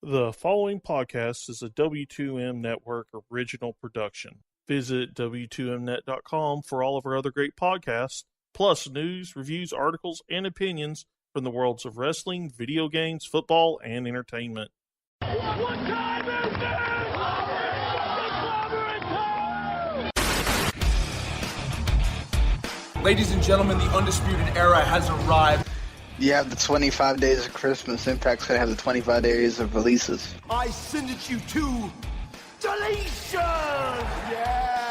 The following podcast is a W2M Network original production. Visit W2Mnet.com for all of our other great podcasts, plus news, reviews, articles, and opinions from the worlds of wrestling, video games, football, and entertainment. What time is it? Ladies and gentlemen, the Undisputed Era has arrived. You have the 25 days of Christmas. Impact's going to have the 25 days of releases. I send it you to deletion! Yeah!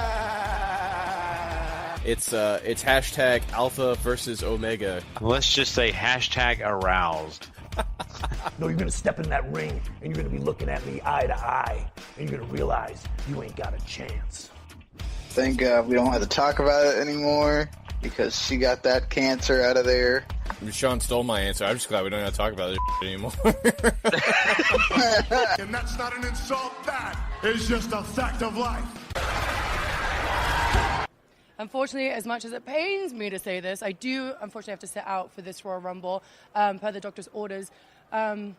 It's hashtag Alpha versus Omega. Let's just say hashtag aroused. No, you're going to step in that ring, and you're going to be looking at me eye to eye, and you're going to realize you ain't got a chance. Thank God we don't have to talk about it anymore, because she got that cancer out of there. Sean stole my answer. I'm just glad we don't have to talk about this anymore. And that's not an insult. That is just a fact of life. Unfortunately, as much as it pains me to say this, I do unfortunately have to sit out for this Royal Rumble per the doctor's orders. I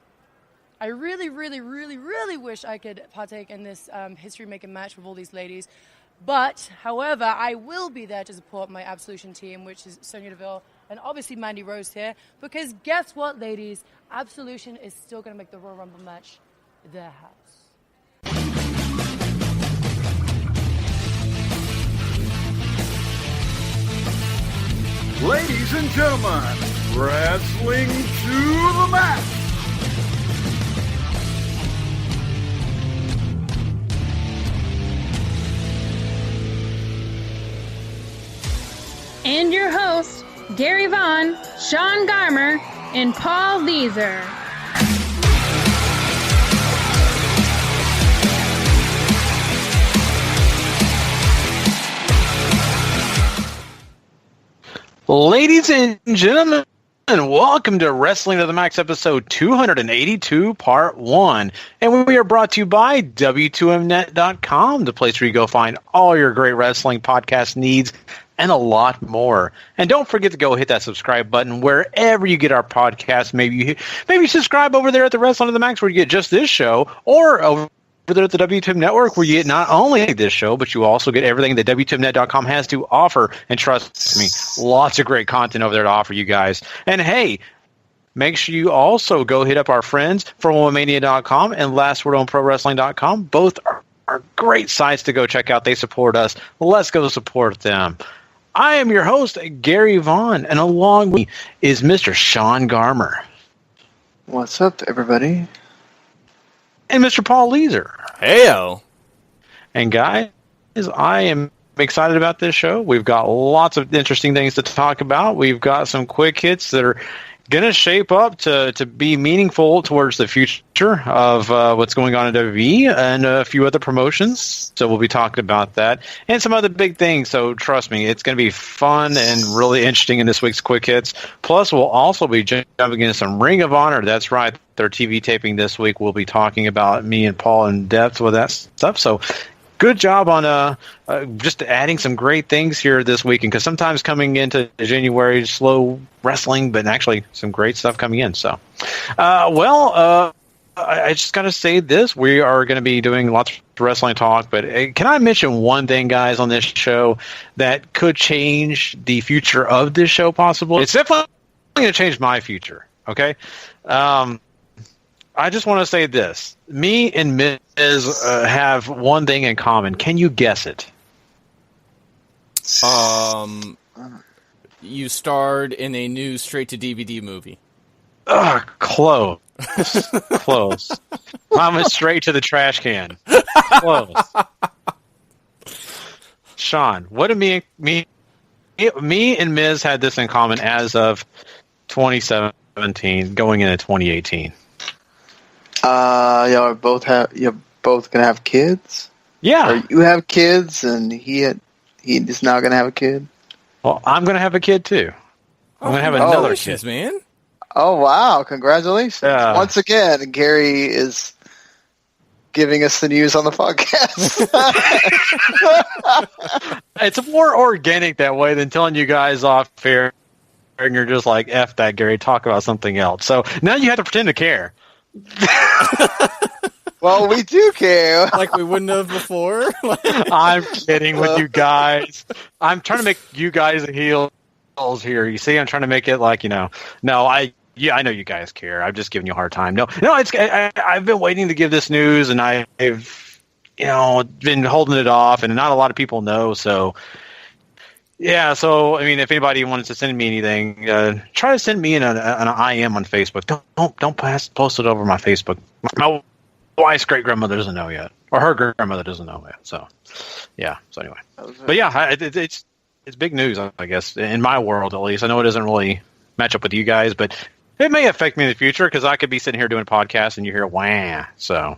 really, really, really, really wish I could partake in this history-making match with all these ladies. But, however, I will be there to support my Absolution team, which is Sonya Deville and obviously Mandy Rose here. Because guess what, ladies? Absolution is still going to make the Royal Rumble match their house. Ladies and gentlemen, wrestling to the mat. And your hosts, Gary Vaughan, Sean Garmer, and Paul Leazar. Ladies and gentlemen, welcome to Wrestling to the Max episode 282, part 1. And we are brought to you by W2Mnet.com, the place where you go find all your great wrestling podcast needs and a lot more. And don't forget to go hit that subscribe button wherever you get our podcast. Maybe subscribe over there at the Wrestling to the Max where you get just this show, or over there at the W2M Network where you get not only this show, but you also get everything that W2Mnet.com has to offer. And trust me, lots of great content over there to offer you guys. And hey, make sure you also go hit up our friends from WomanMania.com and LastWordOnProWrestling.com. Both are great sites to go check out. They support us. Let's go support them. I am your host, Gary Vaughan, and along with me is Mr. Sean Garmer. What's up, everybody? And Mr. Paul Leazar. Heyo. And guys, I am excited about this show. We've got lots of interesting things to talk about. We've got some quick hits that are going to shape up to be meaningful towards the future of what's going on in WWE and a few other promotions. So we'll be talking about that and some other big things. So trust me, it's going to be fun and really interesting in this week's quick hits. Plus, we'll also be jumping into some Ring of Honor. That's right. Their TV taping this week. We'll be talking about me and Paul in depth with that stuff. So good job on just adding some great things here this weekend, because sometimes coming into January, slow wrestling, but actually some great stuff coming in. So, I just got to say this. We are going to be doing lots of wrestling talk, but can I mention one thing, guys, on this show that could change the future of this show possibly? It's definitely going to change my future, okay? I just want to say this. Me and Miz have one thing in common. Can you guess it? You starred in a new straight-to-DVD movie. Close. Close. I went straight to the trash can. Close. Sean, what do me and Miz had this in common as of 2017, going into 2018? You're both gonna have kids. Yeah, or you have kids, and he is now gonna have a kid. Well, I'm gonna have a kid too. I'm gonna have another kid, man. Oh wow! Congratulations once again. Gary is giving us the news on the podcast. It's more organic that way than telling you guys off air, and you're just like, F that, Gary, talk about something else. So now you have to pretend to care. Well, we do care. Like we wouldn't have before. I'm kidding with you guys. I'm trying to make you guys the heels here. You see, I'm trying to make it like, no, I know you guys care. I'm just giving you a hard time. No, I've been waiting to give this news, and I've, been holding it off, and not a lot of people know. So, yeah. So, I mean, if anybody wants to send me anything, try to send me an IM on Facebook. Don't post it over my Facebook. My wife's great grandmother doesn't know yet, or her grandmother doesn't know yet. So, yeah. So anyway, but yeah, it's big news, I guess, in my world at least. I know it doesn't really match up with you guys, but it may affect me in the future because I could be sitting here doing a podcast and you hear wah. So,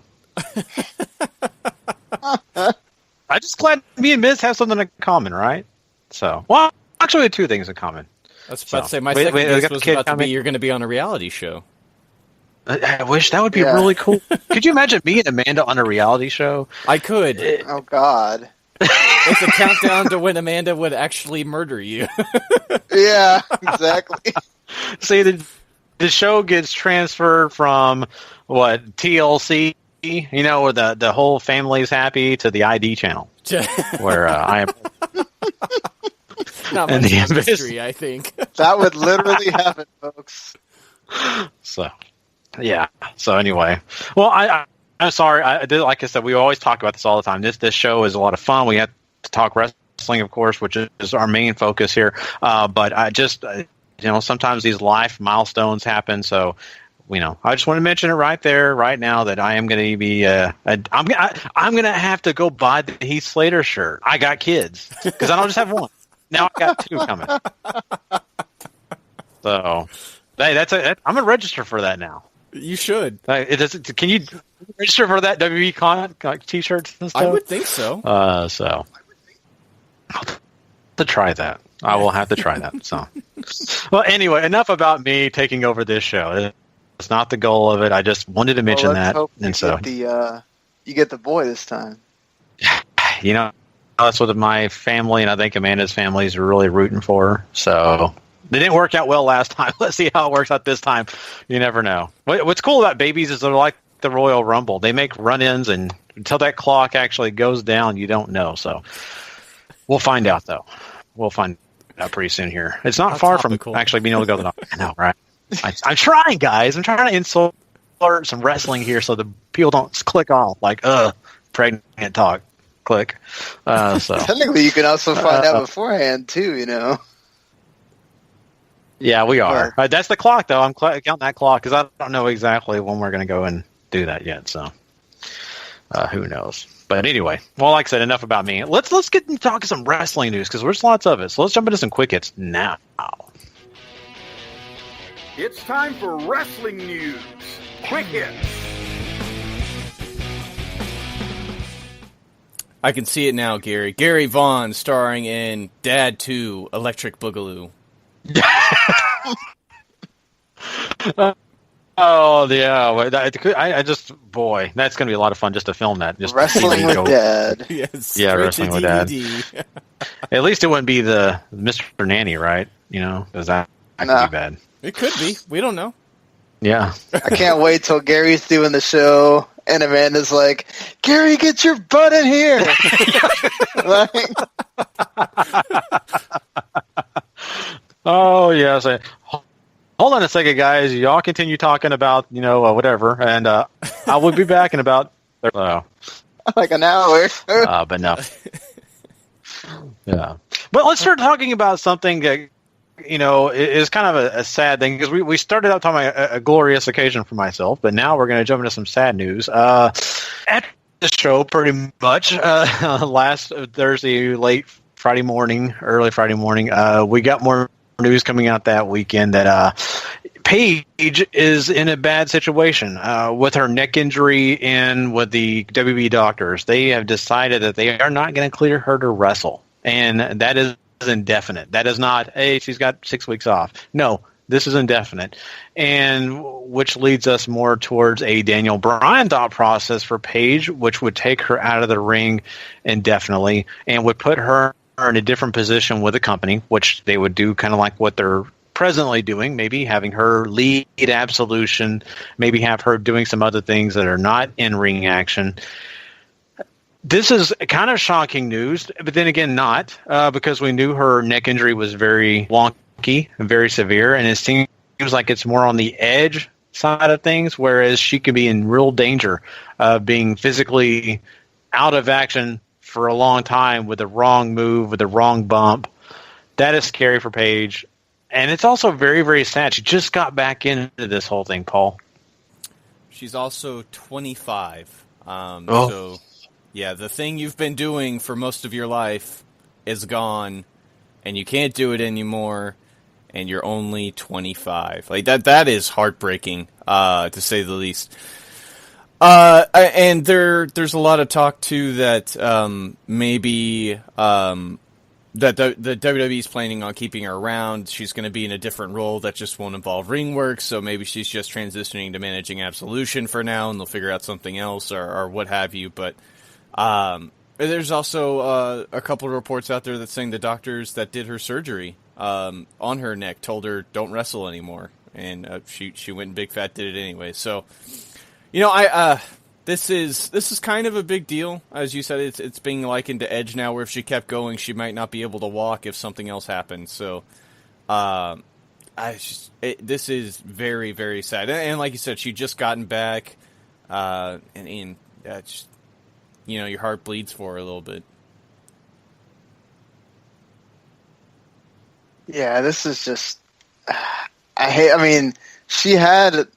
I just glad me and Miz have something in common, right? So, well, actually, we had two things in common. I was about to say my second guess was about to be you're going to be on a reality show. I wish that would be really cool. Could you imagine me and Amanda on a reality show? I could. Oh, God. It's a countdown to when Amanda would actually murder you. Yeah, exactly. See, the show gets transferred from, TLC, where the whole family's happy, to the ID channel, where I am. Not much mystery, I think. That would literally happen, folks. So, yeah. So anyway, well, I'm sorry. Like I said, we always talk about this all the time. This show is a lot of fun. We have to talk wrestling, of course, which is our main focus here. But I just, sometimes these life milestones happen. So, I just want to mention it right there, right now, that I am going to be. I'm going to have to go buy the Heath Slater shirt. I got kids because I don't just have one. Now I got two coming. So, hey, I'm going to register for that now. You should. Can you register for that WB Con T-shirts and stuff? I would think so. So I'll have to try that. I will have to try that. So, well, anyway, enough about me taking over this show. It's not the goal of it. I just wanted to mention that. And so you get the boy this time. That's what my family and I think Amanda's family is really rooting for. So. They didn't work out well last time. Let's see how it works out this time. You never know. What's cool about babies is they're like the Royal Rumble. They make run-ins, and until that clock actually goes down, you don't know. So we'll find out, though. We'll find out pretty soon here. It's not far from actually being able to go to the I know, right? I'm trying, guys. I'm trying to insert some wrestling here so the people don't click off like, pregnant talk. Click. So technically, you can also find out beforehand, too, Yeah, we are. That's the clock, though. I'm counting that clock because I don't know exactly when we're going to go and do that yet. So, who knows? But anyway, well, like I said, enough about me. Let's get into talking some wrestling news because there's lots of it. So let's jump into some quick hits now. It's time for wrestling news. Quick hits. I can see it now, Gary. Gary Vaughan starring in Dad 2 Electric Boogaloo. Oh yeah, I just that's gonna be a lot of fun just to film that. Just wrestling with Dad. Yes, yeah, wrestling with Dad. At least it wouldn't be the Mr. Nanny, right? Because that could be bad. It could be. We don't know. Yeah, I can't wait till Gary's doing the show and Amanda's like, "Gary, get your butt in here!" Oh, yeah. So, hold on a second, guys. Y'all continue talking about, whatever. And I will be back in about like an hour. But no. Yeah. But let's start talking about something that, is kind of a sad thing. Because we started out talking about a glorious occasion for myself. But now we're going to jump into some sad news. At the show, pretty much, last Thursday, early Friday morning, we got more news coming out that weekend that Paige is in a bad situation with her neck injury and with the WB doctors. They have decided that they are not going to clear her to wrestle, and that is indefinite. That is not, hey, she's got 6 weeks off. No, this is indefinite, and which leads us more towards a Daniel Bryan thought process for Paige, which would take her out of the ring indefinitely and would put her in a different position with the company, which they would do kind of like what their presently doing, maybe having her lead Absolution, maybe have her doing some other things that are not in-ring action. This is kind of shocking news, but then again not, because we knew her neck injury was very wonky and very severe, and it seems like it's more on the edge side of things, whereas she could be in real danger of being physically out of action for a long time with the wrong move, with the wrong bump. That is scary for Paige. And it's also very, very sad. She just got back into this whole thing, Paul. She's also 25. So, yeah, the thing you've been doing for most of your life is gone, and you can't do it anymore, and you're only 25. Like, that is heartbreaking, to say the least. And there's a lot of talk, too, that maybe that the WWE's planning on keeping her around. She's going to be in a different role that just won't involve ring work, so maybe she's just transitioning to managing Absolution for now, and they'll figure out something else or what have you. But there's also a couple of reports out there that saying the doctors that did her surgery on her neck told her don't wrestle anymore, and she went and big fat did it anyway. So, you know, this is kind of a big deal. As you said, it's being likened to Edge now, where if she kept going, she might not be able to walk if something else happened. So, this is very, very sad. And like you said, she just gotten back, and just, you know, your heart bleeds for her a little bit. Yeah, this is just. I mean, she had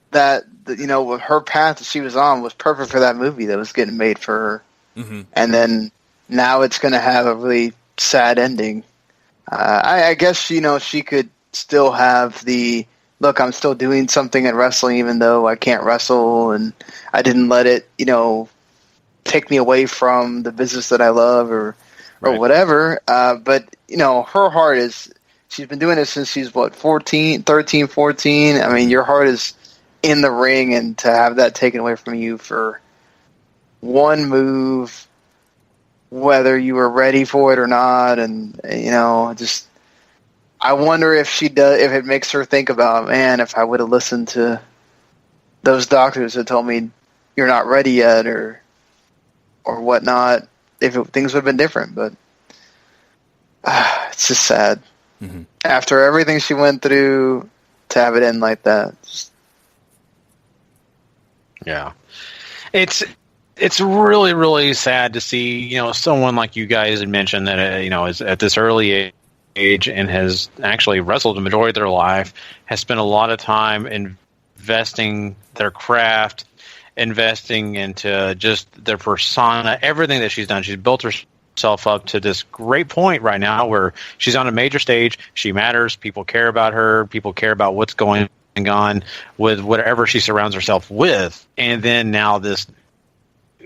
that. You know, her path that she was on was perfect for that movie that was getting made for her. Mm-hmm. And then now it's going to have a really sad ending. I guess, you know, she could still have the, look, I'm still doing something in wrestling even though I can't wrestle, and I didn't let it, you know, take me away from the business that I love or whatever. But, you know, her heart is, she's been doing it since she's, 13, 14. I mean, your heart is in the ring, and to have that taken away from you for one move, whether you were ready for it or not, and, you know, just, I wonder if she does, if it makes her think about, man, if I would have listened to those doctors that told me you're not ready yet, or whatnot, things would have been different. But it's just sad. Mm-hmm. After everything she went through, to have it end like that. Yeah. It's really, really sad to see, you know, someone like you guys had mentioned that, you know, is at this early age and has actually wrestled the majority of their life, has spent a lot of time investing their craft, investing into just their persona, everything that she's done. She's built herself up to this great point right now where she's on a major stage. She matters. People care about her. People care about what's going on with whatever she surrounds herself with. And then now this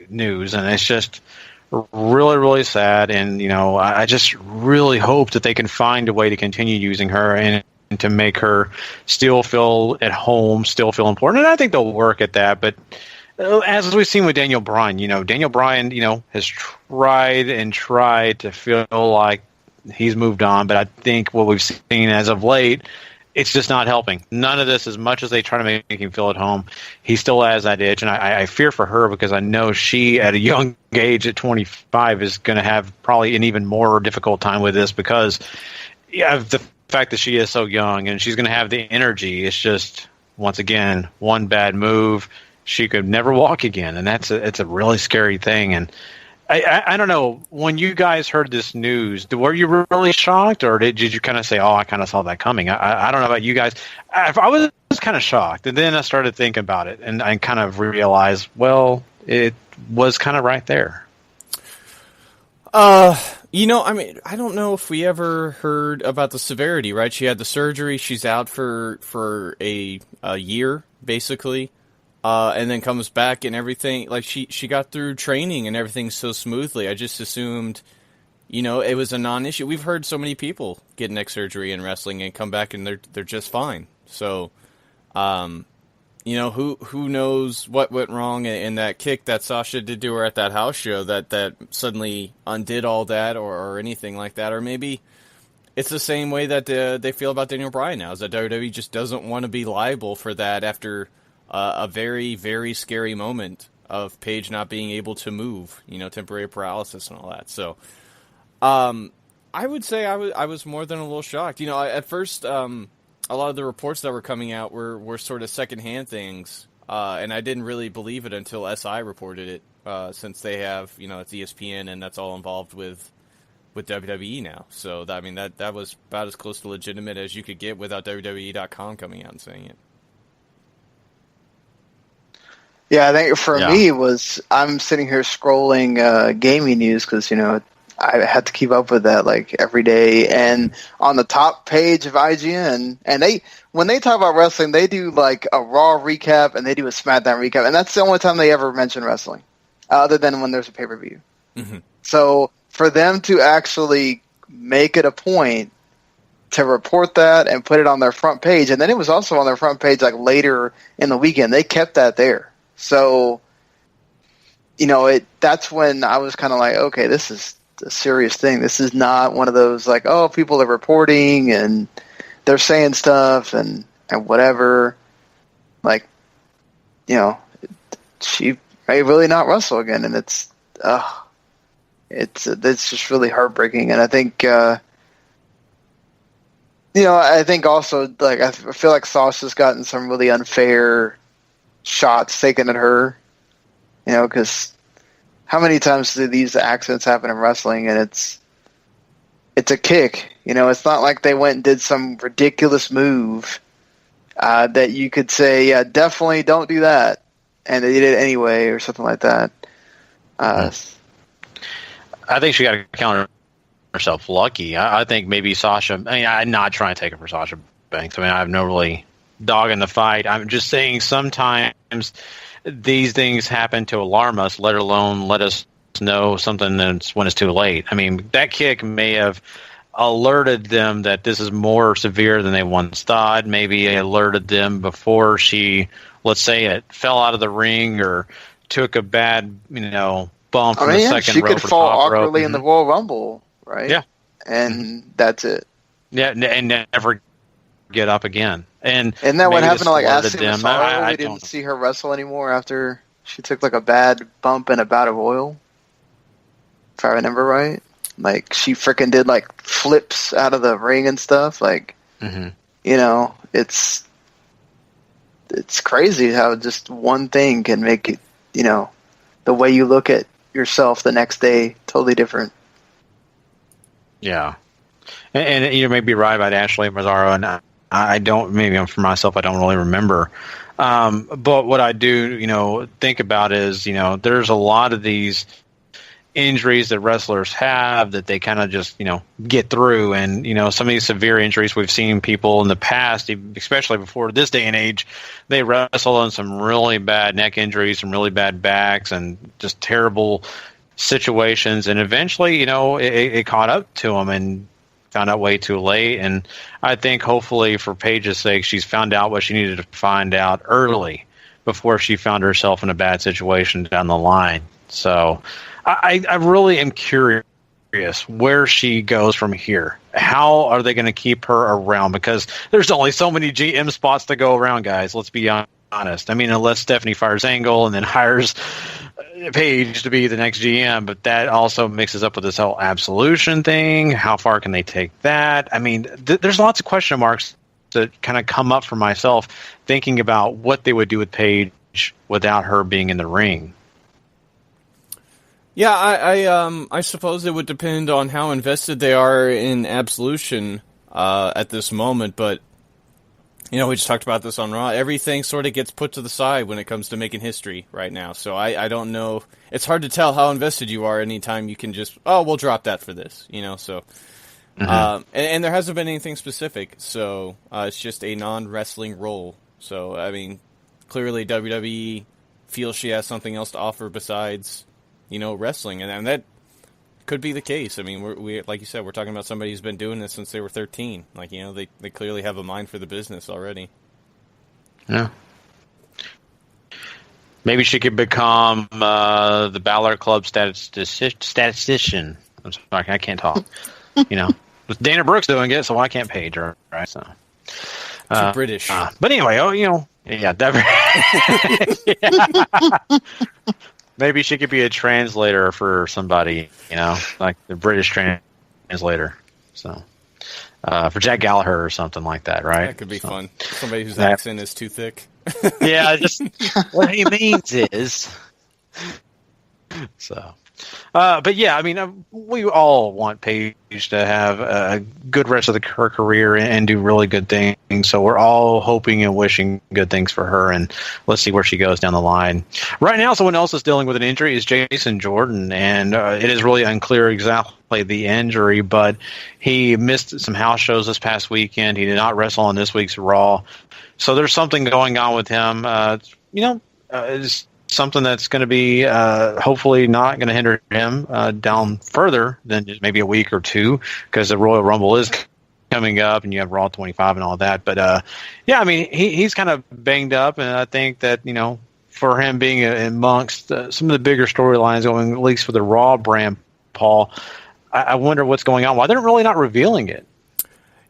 news, and it's just really, really sad. And, you know, I just really hope that they can find a way to continue using her and to make her still feel at home, still feel important. And I think they'll work at that. But as we've seen with Daniel Bryan, you know, has tried to feel like he's moved on. But I think what we've seen as of late, it's just not helping. None of this, as much as they try to make him feel at home, he still has that itch. And I fear for her because I know she, at a young age, at 25, is going to have probably an even more difficult time with this because of the fact that she is so young and she's going to have the energy. It's just, once again, one bad move, she could never walk again. And it's a really scary thing. And I don't know, when you guys heard this news, were you really shocked, or did you kind of say, oh, I kind of saw that coming? I don't know about you guys. I was kind of shocked, and then I started thinking about it, and I kind of realized, well, it was kind of right there. You know, I mean, I don't know if we ever heard about the severity, right? She had the surgery, she's out for a year, basically. And then comes back and everything, like she got through training and everything so smoothly. I just assumed, you know, it was a non-issue. We've heard so many people get neck surgery in wrestling and come back and they're just fine. So, you know, who knows what went wrong in that kick that Sasha did to her at that house show that suddenly undid all that or anything like that. Or maybe it's the same way that they feel about Daniel Bryan now, is that WWE just doesn't want to be liable for that after a very, very scary moment of Paige not being able to move, temporary paralysis and all that. So, I would say I was more than a little shocked. At first, a lot of the reports that were coming out were sort of secondhand things, and I didn't really believe it until SI reported it, since they have, it's ESPN and that's all involved with WWE now. So, that was about as close to legitimate as you could get without WWE.com coming out and saying it. Yeah, I think for me I'm sitting here scrolling gaming news because, I had to keep up with that like every day. And on the top page of IGN, and when they talk about wrestling, they do like a Raw recap and they do a SmackDown recap. And that's the only time they ever mention wrestling, other than when there's a pay-per-view. Mm-hmm. So for them to actually make it a point to report that and put it on their front page, and then it was also on their front page like later in the weekend, they kept that there. So, that's when I was kind of like, okay, this is a serious thing. This is not one of those like, oh, people are reporting and they're saying stuff and whatever. Like, she may really not wrestle again, and it's just really heartbreaking. And I think, I think also like I feel like Sasha's gotten some really unfair shots taken at her, because how many times do these accidents happen in wrestling and it's a kick, it's not like they went and did some ridiculous move that you could say, yeah, definitely don't do that, and they did it anyway or something like that. I think she got to count herself lucky. I think maybe Sasha, I'm not trying to take it for Sasha Banks. I have no really dog in the fight. I'm just saying sometimes these things happen to alarm us, let alone let us know something that's when it's too late. That kick may have alerted them that this is more severe than they once thought. Maybe it alerted them before she, let's say, it fell out of the ring or took a bad, bump from the second she rope. Could fall awkwardly in the Royal Rumble, right? Yeah. And that's it. Yeah, and never get up again. And isn't that what happened to like Ashley them? We didn't see her wrestle anymore after she took like a bad bump and a bout of oil, if I remember right. Like she freaking did like flips out of the ring and stuff. Like, it's crazy how just one thing can make it, the way you look at yourself the next day totally different. Yeah, and you may be right about Ashley Mazzaro, and I don't. Maybe for myself, I don't really remember. But what I do, think about is, there's a lot of these injuries that wrestlers have that they kind of just, get through, and some of these severe injuries we've seen people in the past, especially before this day and age, they wrestle on some really bad neck injuries, some really bad backs, and just terrible situations, and eventually, it caught up to them and found out way too late. And I think hopefully for Paige's sake, she's found out what she needed to find out early before she found herself in a bad situation down the line. So I really am curious where she goes from here. How are they going to keep her around? Because there's only so many GM spots to go around, guys. Let's be honest. Unless Stephanie fires Angle and then hires Paige to be the next GM, but that also mixes up with this whole absolution thing. How far can they take that? There's lots of question marks that kind of come up for myself thinking about what they would do with Paige without her being in the ring. Yeah, I suppose it would depend on how invested they are in absolution at this moment, but we just talked about this on Raw. Everything sort of gets put to the side when it comes to making history right now. So I don't know. It's hard to tell how invested you are anytime you can just, we'll drop that for this, so. Mm-hmm. And there hasn't been anything specific, so it's just a non-wrestling role. So, clearly WWE feels she has something else to offer besides, wrestling. And that could be the case. We like you said, we're talking about somebody who's been doing this since they were 13. Like, they clearly have a mind for the business already. Yeah. Maybe she could become the Balor Club statistician. I'm sorry, I can't talk. With Dana Brooks doing it, so why can't Paige? Right? So, too British. But anyway, yeah, maybe she could be a translator for somebody, like the British translator. So, for Jack Gallagher or something like that, right? That could be fun. Somebody whose accent is too thick. Yeah, just what he means is. So, but yeah, I mean, we all want Paige to have a good rest of her career and do really good things. So we're all hoping and wishing good things for her, and let's see where she goes down the line. Right now, someone else is dealing with an injury is Jason Jordan, and it is really unclear exactly the injury, but he missed some house shows this past weekend. He did not wrestle on this week's Raw. So there's something going on with him. It's something that's going to be hopefully not going to hinder him down further than just maybe a week or two, because the Royal Rumble is coming up and you have Raw 25 and all that. But yeah, I mean, he's kind of banged up, and I think that, for him being amongst some of the bigger storylines going, at least for the Raw brand, Paul, I wonder what's going on. Why they're really not revealing it?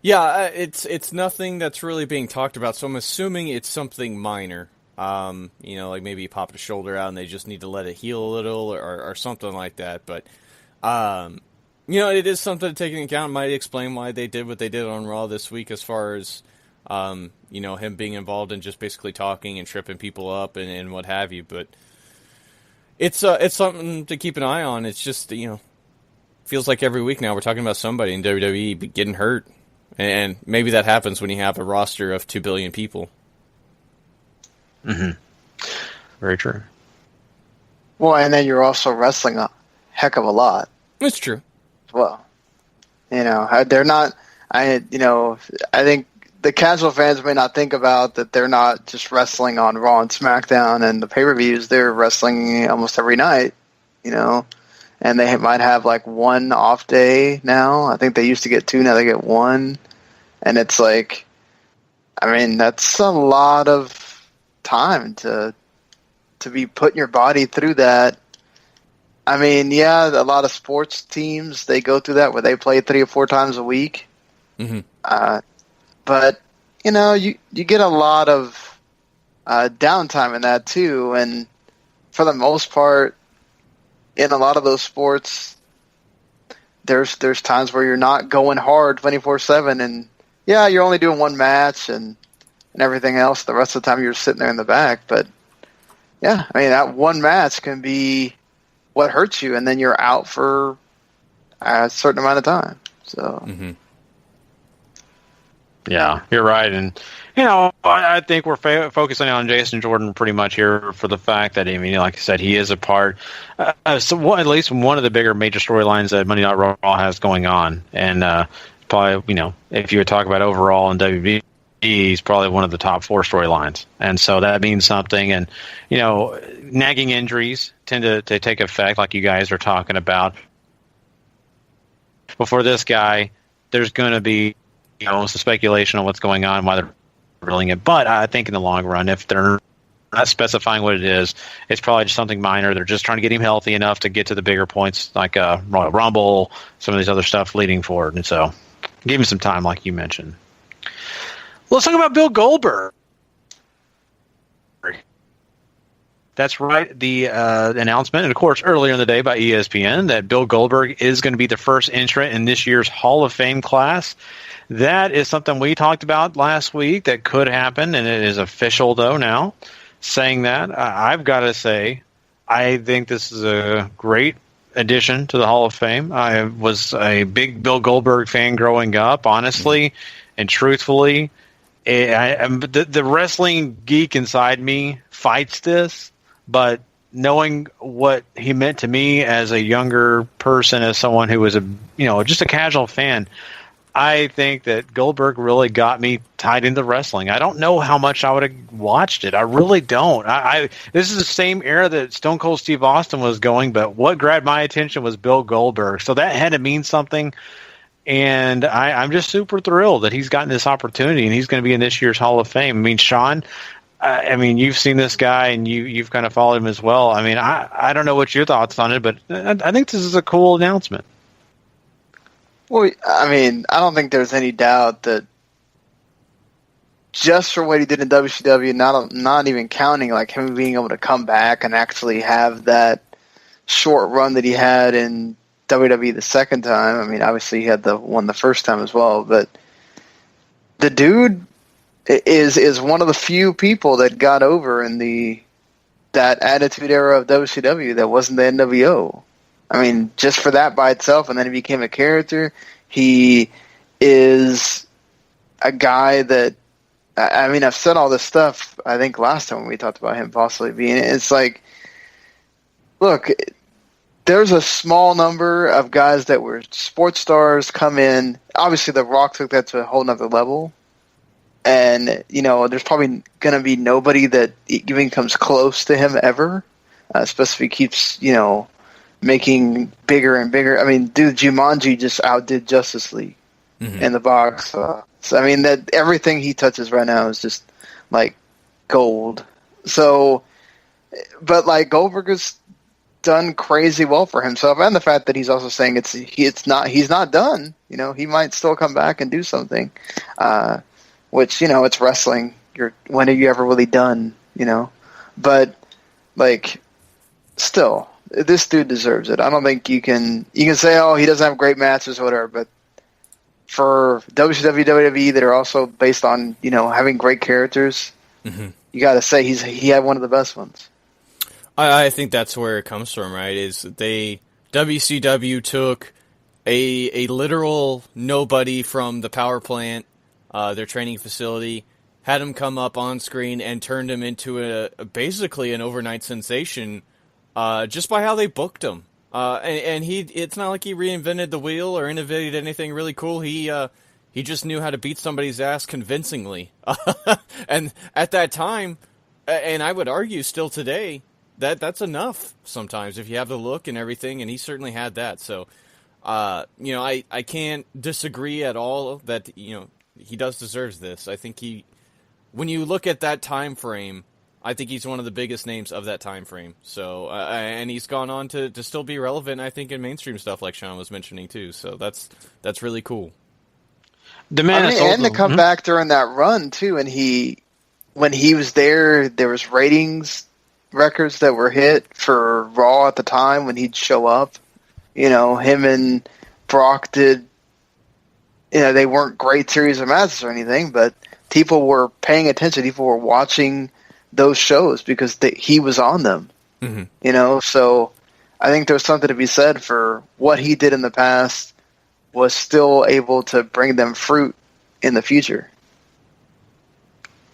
Yeah, it's nothing that's really being talked about, so I'm assuming it's something minor. Like maybe he popped a shoulder out and they just need to let it heal a little or something like that. But, it is something to take into account. It might explain why they did what they did on Raw this week as far as, him being involved in just basically talking and tripping people up and what have you. But it's something to keep an eye on. It's just, feels like every week now we're talking about somebody in WWE getting hurt. And maybe that happens when you have a roster of 2 billion people. Mm-hmm. Very true. Well, and then you're also wrestling a heck of a lot. It's true. Well, they're not. I think the casual fans may not think about that. They're not just wrestling on Raw and SmackDown and the pay-per-views. They're wrestling almost every night. And they might have like one off day now. I think they used to get 2, now they get 1. And it's like, I mean, that's a lot of time to be putting your body through that. I mean, yeah, a lot of sports teams, they go through that where they play 3 or 4 times a week. Mm-hmm. But, you get a lot of downtime in that too. And for the most part, in a lot of those sports, there's times where you're not going hard 24/7, and yeah, you're only doing one match and everything else. The rest of the time you're sitting there in the back. But yeah, I mean, that one match can be what hurts you, and then you're out for a certain amount of time. So. Mm-hmm. Yeah, you're right. And, I think we're focusing on Jason Jordan pretty much here for the fact that, like I said, he is a part, at least one of the bigger major storylines that Monday Night Raw has going on. And probably, if you would talk about overall in WWE, he's probably one of the top 4 storylines. And so that means something. And, nagging injuries tend to take effect, like you guys are talking about. But for this guy, there's going to be, some speculation on what's going on, why they're revealing it. But I think in the long run, if they're not specifying what it is, it's probably just something minor. They're just trying to get him healthy enough to get to the bigger points, like Royal Rumble, some of these other stuff leading forward. And so give him some time, like you mentioned. Let's talk about Bill Goldberg. That's right. The announcement, and of course, earlier in the day by ESPN, that Bill Goldberg is going to be the first entrant in this year's Hall of Fame class. That is something we talked about last week that could happen, and it is official, though, now. Saying that, I've got to say, I think this is a great addition to the Hall of Fame. I was a big Bill Goldberg fan growing up, honestly and truthfully. The wrestling geek inside me fights this, but knowing what he meant to me as a younger person, as someone who was just a casual fan, I think that Goldberg really got me tied into wrestling. I don't know how much I would have watched it. I really don't. This is the same era that Stone Cold Steve Austin was going, but what grabbed my attention was Bill Goldberg. So that had to mean something. And I'm just super thrilled that he's gotten this opportunity, and he's going to be in this year's Hall of Fame. I mean, Sean, you've seen this guy, and you've kind of followed him as well. I mean, I don't know what your thoughts on it, but I think this is a cool announcement. Well, I mean, I don't think there's any doubt that just for what he did in WCW, not even counting like him being able to come back and actually have that short run that he had in WWE the second time. I mean, obviously he had the one the first time as well, but the dude is one of the few people that got over in that Attitude Era of WCW that wasn't the NWO. I mean, just for that by itself, and then he became a character. He is a guy that, I mean, I've said all this stuff, I think last time when we talked about him possibly being, it's like, look, there's a small number of guys that were sports stars come in. Obviously, The Rock took that to a whole nother level. And, you know, there's probably going to be nobody that even comes close to him ever, especially if he keeps, you know, making bigger and bigger. I mean, dude, Jumanji just outdid Justice League in the box. So, I mean, that everything he touches right now is just, like, gold. So, but, like, Goldberg has done crazy well for himself, and the fact that he's also saying he's not done. You know, he might still come back and do something. Which, you know, it's wrestling. When are you ever really done, you know? But, like, still, this dude deserves it. I don't think you can say, oh, he doesn't have great matches or whatever, but for WCW, WWE that are also based on, you know, having great characters, you got to say he had one of the best ones. I think that's where it comes from, right? Is WCW took a literal nobody from the power plant, their training facility, had him come up on screen and turned him into basically an overnight sensation, just by how they booked him. And it's not like he reinvented the wheel or innovated anything really cool. He just knew how to beat somebody's ass convincingly. And at that time, and I would argue still today, that's enough sometimes if you have the look and everything, and he certainly had that. So, you know, I can't disagree at all that, you know, he deserves this. I think when you look at that time frame, I think he's one of the biggest names of that time frame. So, and he's gone on to still be relevant, I think, in mainstream stuff like Sean was mentioning too. So that's really cool. And to come back during that run too, and when he was there was ratings records that were hit for Raw at the time when he'd show up. You know, him and Brock did. You know, they weren't great series of matches or anything, but people were paying attention. People were watching those shows because he was on them. You know, so I think there's something to be said for what he did in the past was still able to bring them fruit in the future.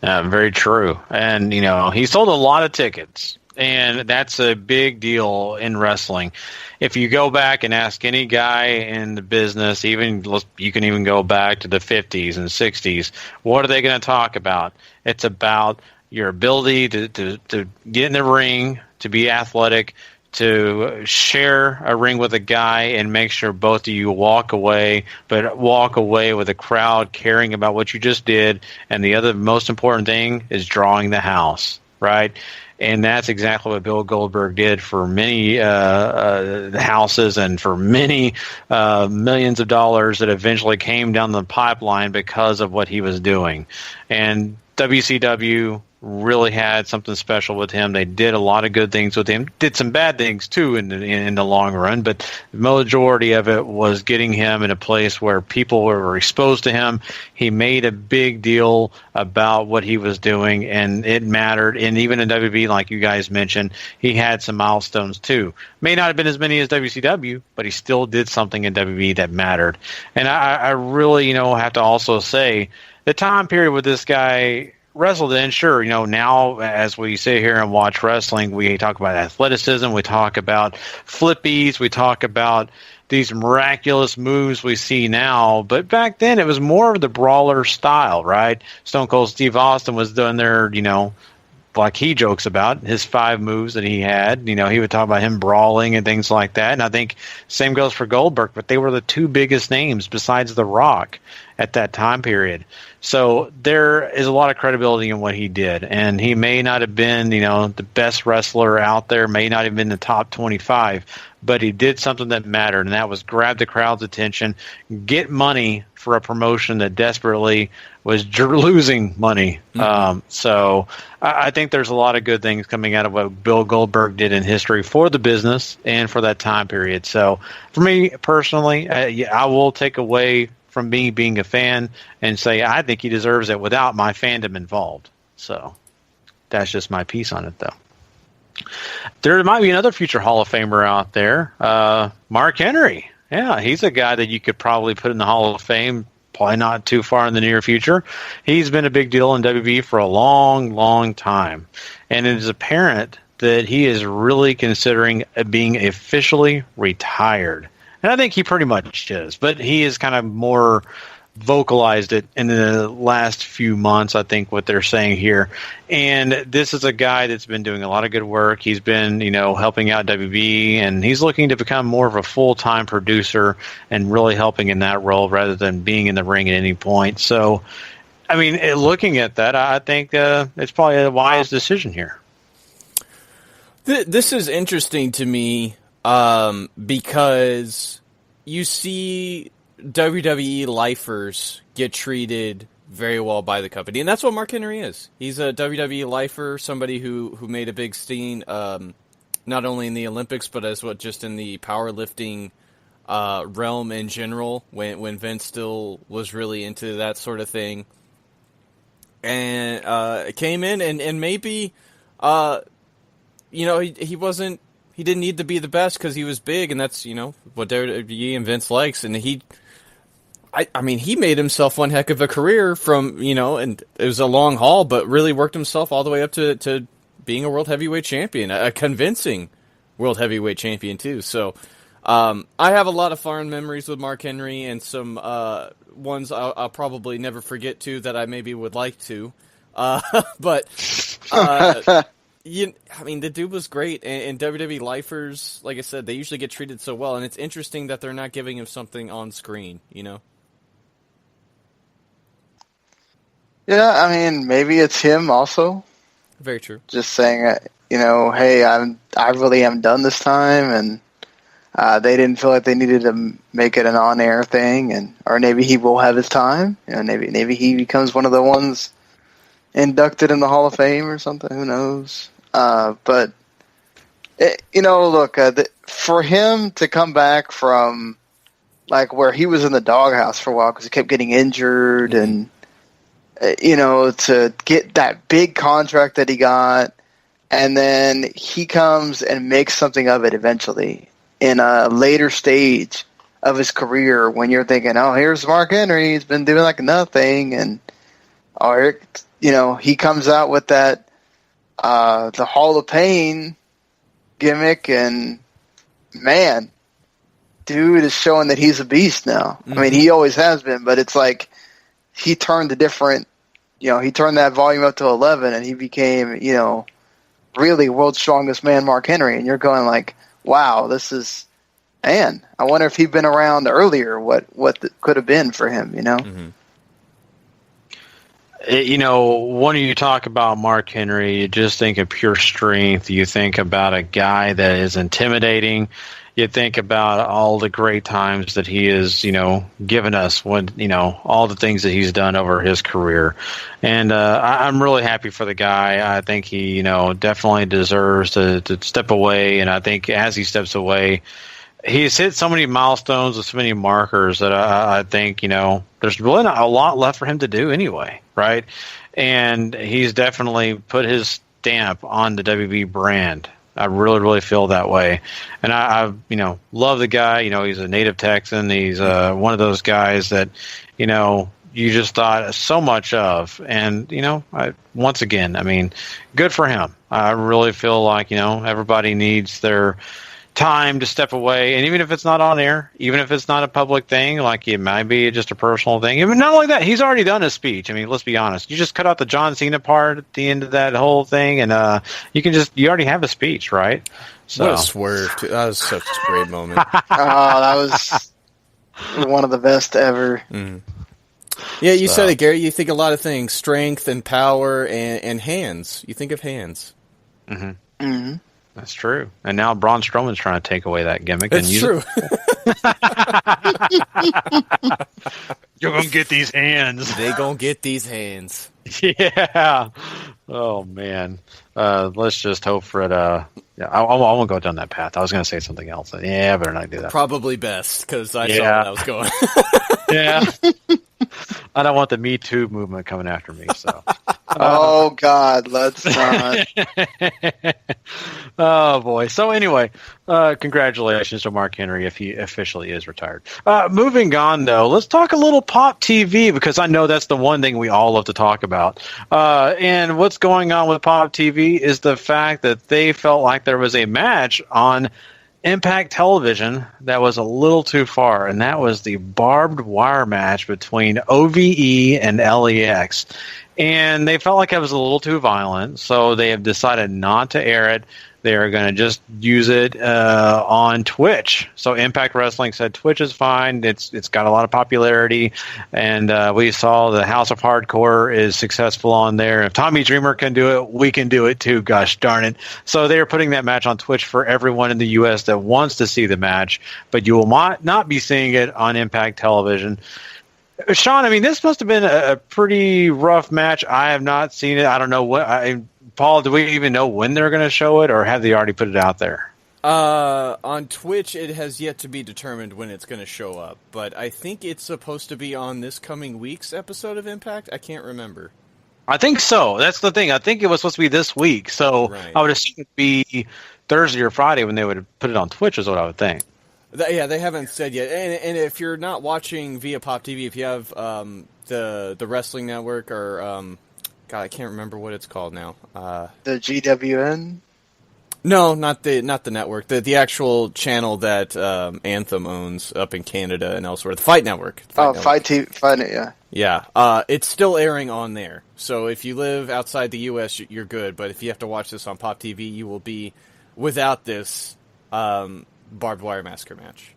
Very true. And, you know, he sold a lot of tickets, and that's a big deal in wrestling. If you go back and ask any guy in the business, you can even go back to the 50s and 60s, what are they going to talk about? It's about your ability to get in the ring, to be athletic, to share a ring with a guy and make sure both of you walk away, but walk away with a crowd caring about what you just did. And the other most important thing is drawing the house, right? And that's exactly what Bill Goldberg did for many houses and for many millions of dollars that eventually came down the pipeline because of what he was doing. And WCW really had something special with him. They did a lot of good things with him. Did some bad things too in the long run, but the majority of it was getting him in a place where people were exposed to him. He made a big deal about what he was doing, and it mattered. And even in WWE, like you guys mentioned, he had some milestones too. May not have been as many as WCW, but he still did something in WWE that mattered. And I really, have to also say the time period with this guy wrestled in, sure, now as we sit here and watch wrestling, we talk about athleticism, we talk about flippies, we talk about these miraculous moves we see now, but back then it was more of the brawler style, right? Stone Cold Steve Austin was doing their, like he jokes about, his 5 moves that he had. He would talk about him brawling and things like that. And I think same goes for Goldberg, but they were the 2 biggest names besides The Rock. at that time period. So there is a lot of credibility in what he did. And he may not have been, the best wrestler out there, may not have been the top 25, but he did something that mattered, and that was grab the crowd's attention, get money for a promotion that desperately was losing money. So I think there's a lot of good things coming out of what Bill Goldberg did in history for the business and for that time period. So for me personally, I will take away from me being a fan and say I think he deserves it without my fandom involved. So that's just my piece on it, though. There might be another future Hall of Famer out there. Mark Henry. Yeah, he's a guy that you could probably put in the Hall of Fame, probably not too far in the near future. He's been a big deal in WWE for a long, long time. And it is apparent that he is really considering being officially retired. And I think he pretty much is. But he is kind of more vocalized it in the last few months, I think, what they're saying here. And this is a guy that's been doing a lot of good work. He's been, helping out WB, and he's looking to become more of a full-time producer and really helping in that role rather than being in the ring at any point. So, I mean, looking at that, I think it's probably a wise decision here. This is interesting to me because you see WWE lifers get treated very well by the company, and that's what Mark Henry is. He's a WWE lifer, somebody who made a big scene, not only in the Olympics, but as just in the powerlifting realm in general, when Vince still was really into that sort of thing. And came in and maybe, he didn't need to be the best because he was big, and that's, what WWE and Vince likes, and he made himself one heck of a career from, and it was a long haul, but really worked himself all the way up to being a world heavyweight champion, a convincing world heavyweight champion too. So I have a lot of fond memories with Mark Henry, and some ones I'll probably never forget too that I maybe would like to. But the dude was great, and WWE lifers, like I said, they usually get treated so well, and it's interesting that they're not giving him something on screen, Yeah, maybe it's him also. Very true. Just saying, hey, I really am done this time, and they didn't feel like they needed to make it an on-air thing, or maybe he will have his time. Maybe he becomes one of the ones inducted in the Hall of Fame or something. Who knows? But for him to come back from like where he was in the doghouse for a while because he kept getting injured, and to get that big contract that he got, and then he comes and makes something of it eventually in a later stage of his career when you're thinking, oh, here's Mark Henry, he's been doing like nothing, and he comes out with that the Hall of Pain gimmick, and man, dude is showing that he's a beast now. Mm-hmm. He always has been, but it's like he turned he turned that volume up to 11, and he became, really world's strongest man, Mark Henry. And you're going like, wow, this is, man, I wonder if he'd been around earlier, what could have been for him, Mm-hmm. When you talk about Mark Henry, you just think of pure strength. You think about a guy that is intimidating. You think about all the great times that he has, given us when, all the things that he's done over his career. And I'm really happy for the guy. I think he, definitely deserves to step away. And I think as he steps away, he's hit so many milestones with so many markers that I think, there's really not a lot left for him to do anyway, right? And he's definitely put his stamp on the WB brand. I really, really feel that way. And I love the guy. He's a native Texan. He's one of those guys that, you just thought so much of. And, once again, good for him. I really feel like, everybody needs their time to step away, and even if it's not on air, even if it's not a public thing, like it might be just a personal thing. Even not like that, he's already done his speech. Let's be honest. You just cut out the John Cena part at the end of that whole thing, and you already have a speech, right? So. What a swerve! That was such a great moment. Oh, that was one of the best ever. Mm. Yeah, you said it, Gary. You think a lot of things: strength and power and hands. You think of hands. Mm-hmm. Mm-hmm. That's true. And now Braun Strowman's trying to take away that gimmick. That's true. You're going to get these hands. They going to get these hands. Yeah. Oh, man. Let's just hope for it. Yeah, I won't go down that path. I was going to say something else. Yeah, I better not do that. Probably best, because I saw where that was going. Yeah. I don't want the Me Too movement coming after me. So. Oh, God, let's not. Oh, boy. So, anyway, congratulations to Mark Henry if he officially is retired. Moving on, though, let's talk a little Pop TV, because I know that's the one thing we all love to talk about. And what's going on with Pop TV is the fact that they felt like there was a match on Impact Television that was a little too far, and that was the barbed wire match between OVE and LEX. And they felt like it was a little too violent, so they have decided not to air it. They are going to just use it on Twitch. So Impact Wrestling said Twitch is fine. It's got a lot of popularity, and we saw the House of Hardcore is successful on there. If Tommy Dreamer can do it, we can do it too. Gosh darn it! So they are putting that match on Twitch for everyone in the U.S. that wants to see the match, but you will not be seeing it on Impact Television. Sean, I mean, this must have been a pretty rough match. I have not seen it. I don't know what. Paul, do we even know when they're going to show it, or have they already put it out there? On Twitch, it has yet to be determined when it's going to show up, but I think it's supposed to be on this coming week's episode of Impact. I can't remember. I think so. That's the thing. I think it was supposed to be this week, so right. I would assume it'd be Thursday or Friday when they would put it on Twitch, is what I would think. Yeah, they haven't said yet. And if you're not watching via Pop TV, if you have the Wrestling Network or God, I can't remember what it's called now. The GWN? No, not the network. The actual channel that Anthem owns up in Canada and elsewhere. The Fight Network. Fight TV, yeah. Yeah, it's still airing on there. So if you live outside the U.S., you're good. But if you have to watch this on Pop TV, you will be without this barbed wire massacre match.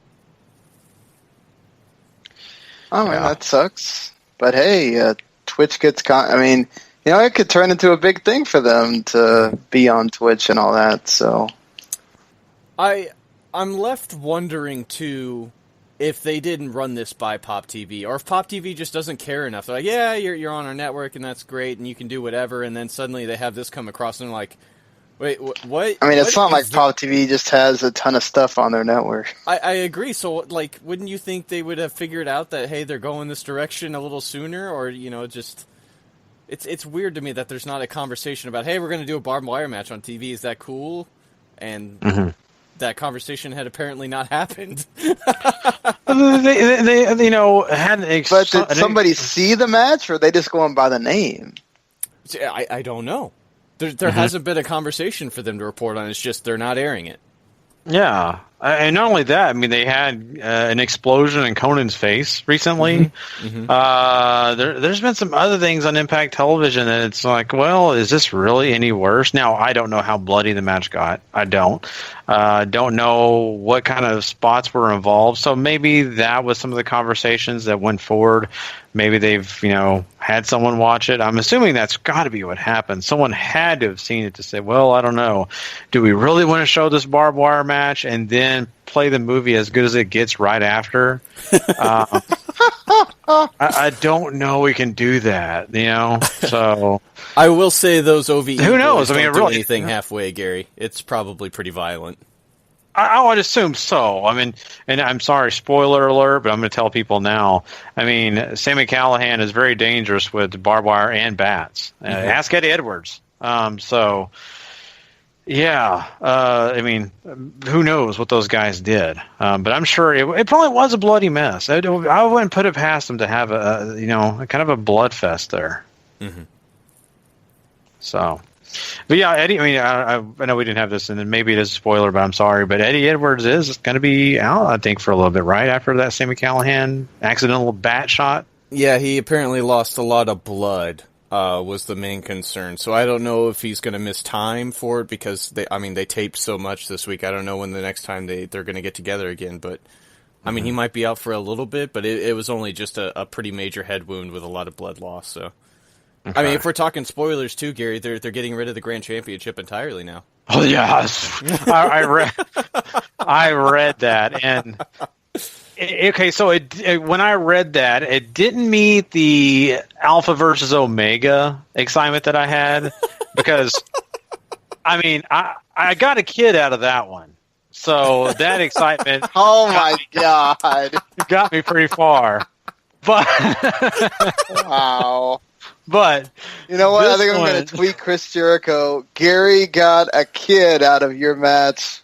Oh, man, that sucks. But hey, Twitch gets it could turn into a big thing for them to be on Twitch and all that. So, I'm left wondering too if they didn't run this by Pop TV, or if Pop TV just doesn't care enough. They're like, yeah, you're on our network and that's great, and you can do whatever. And then suddenly they have this come across and they're like, wait, what? I mean, it's not like Pop TV just has a ton of stuff on their network. I agree. So, like, wouldn't you think they would have figured out that, hey, they're going this direction a little sooner, or just. It's weird to me that there's not a conversation about, hey, we're going to do a barbed wire match on TV. Is that cool? And that conversation had apparently not happened. they had. But did somebody see the match, or are they just going by the name? I don't know. There hasn't been a conversation for them to report on. It's just they're not airing it. Yeah. And not only that, I mean, they had an explosion in Conan's face recently. There's been some other things on Impact Television that it's like, well, is this really any worse? Now, I don't know how bloody the match got. I don't. Don't know what kind of spots were involved. So maybe that was some of the conversations that went forward. Maybe they've, had someone watch it. I'm assuming that's got to be what happened. Someone had to have seen it to say, well, I don't know. Do we really want to show this barbed wire match and then play the movie as good as it gets right after? I don't know we can do that, So I will say those OVE who knows? Don't do anything halfway, Gary. It's probably pretty violent. I would assume so. I mean, and I'm sorry, spoiler alert, but I'm going to tell people now. I mean, Sami Callihan is very dangerous with barbed wire and bats. Ask Eddie Edwards. So, yeah. I mean, who knows what those guys did? But I'm sure it probably was a bloody mess. I wouldn't put it past them to have a kind of a blood fest there. So. But yeah, Eddie, I mean, I know we didn't have this, and then maybe it is a spoiler, but I'm sorry. But Eddie Edwards is going to be out, I think, for a little bit, right? After that Sami Callihan accidental bat shot? Yeah, he apparently lost a lot of blood, was the main concern. So I don't know if he's going to miss time for it, because they taped so much this week. I don't know when the next time they're going to get together again, but I mean, he might be out for a little bit, but it was only just a pretty major head wound with a lot of blood loss. So, okay. I mean, if we're talking spoilers too, Gary, they're getting rid of the Grand Championship entirely now. Oh yes, I read that, and okay, so when I read that, it didn't meet the Alpha versus Omega excitement that I had because, I mean, I got a kid out of that one. So that excitement oh my god, got me pretty far. But wow. But you know what? I think I'm going to tweet Chris Jericho. Gary got a kid out of your match.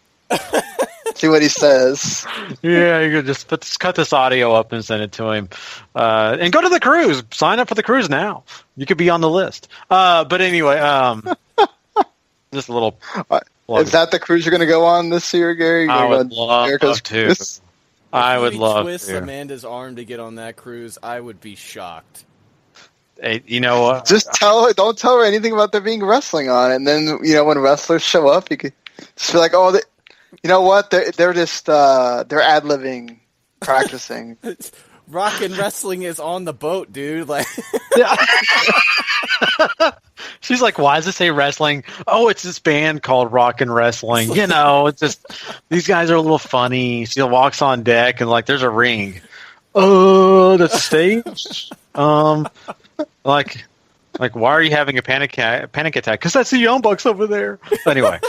See what he says. Yeah, you could just cut this audio up and send it to him. And go to the cruise. Sign up for the cruise now. You could be on the list. But anyway, just a little. Is that the cruise you're going to go on this year, Gary? I would love to. If I would love twist to. Amanda's arm to get on that cruise, I would be shocked. Hey, you know what? Just don't tell her anything about there being wrestling on, and then when wrestlers show up, you could just be like, "Oh, you know what? They're just they're ad-libbing, practicing." Rock and wrestling is on the boat, dude. Like, she's like, "Why does it say wrestling?" Oh, it's this band called Rock and Wrestling. It's just these guys are a little funny. She walks on deck and like, there's a ring. Oh, that's a stage. Like, why are you having a panic attack? Because that's the Young Bucks over there. Anyway,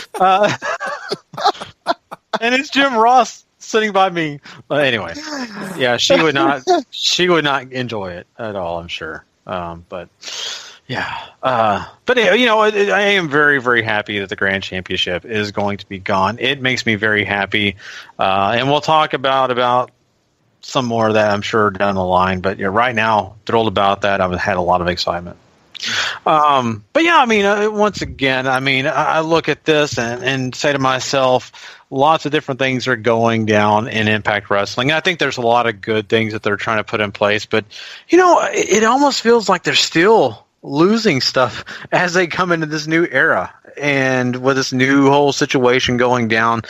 and it's Jim Ross sitting by me. Anyway, yeah, she would not enjoy it at all, I'm sure. But yeah, but I am very, very happy that the Grand Championship is going to be gone. It makes me very happy, and we'll talk about some more of that, I'm sure, down the line. But yeah, right now, thrilled about that. I've had a lot of excitement. But yeah, I mean, once again, I mean, I look at this and say to myself, lots of different things are going down in Impact Wrestling. I think there's a lot of good things that they're trying to put in place, but it almost feels like they're still losing stuff as they come into this new era. And with this new whole situation going down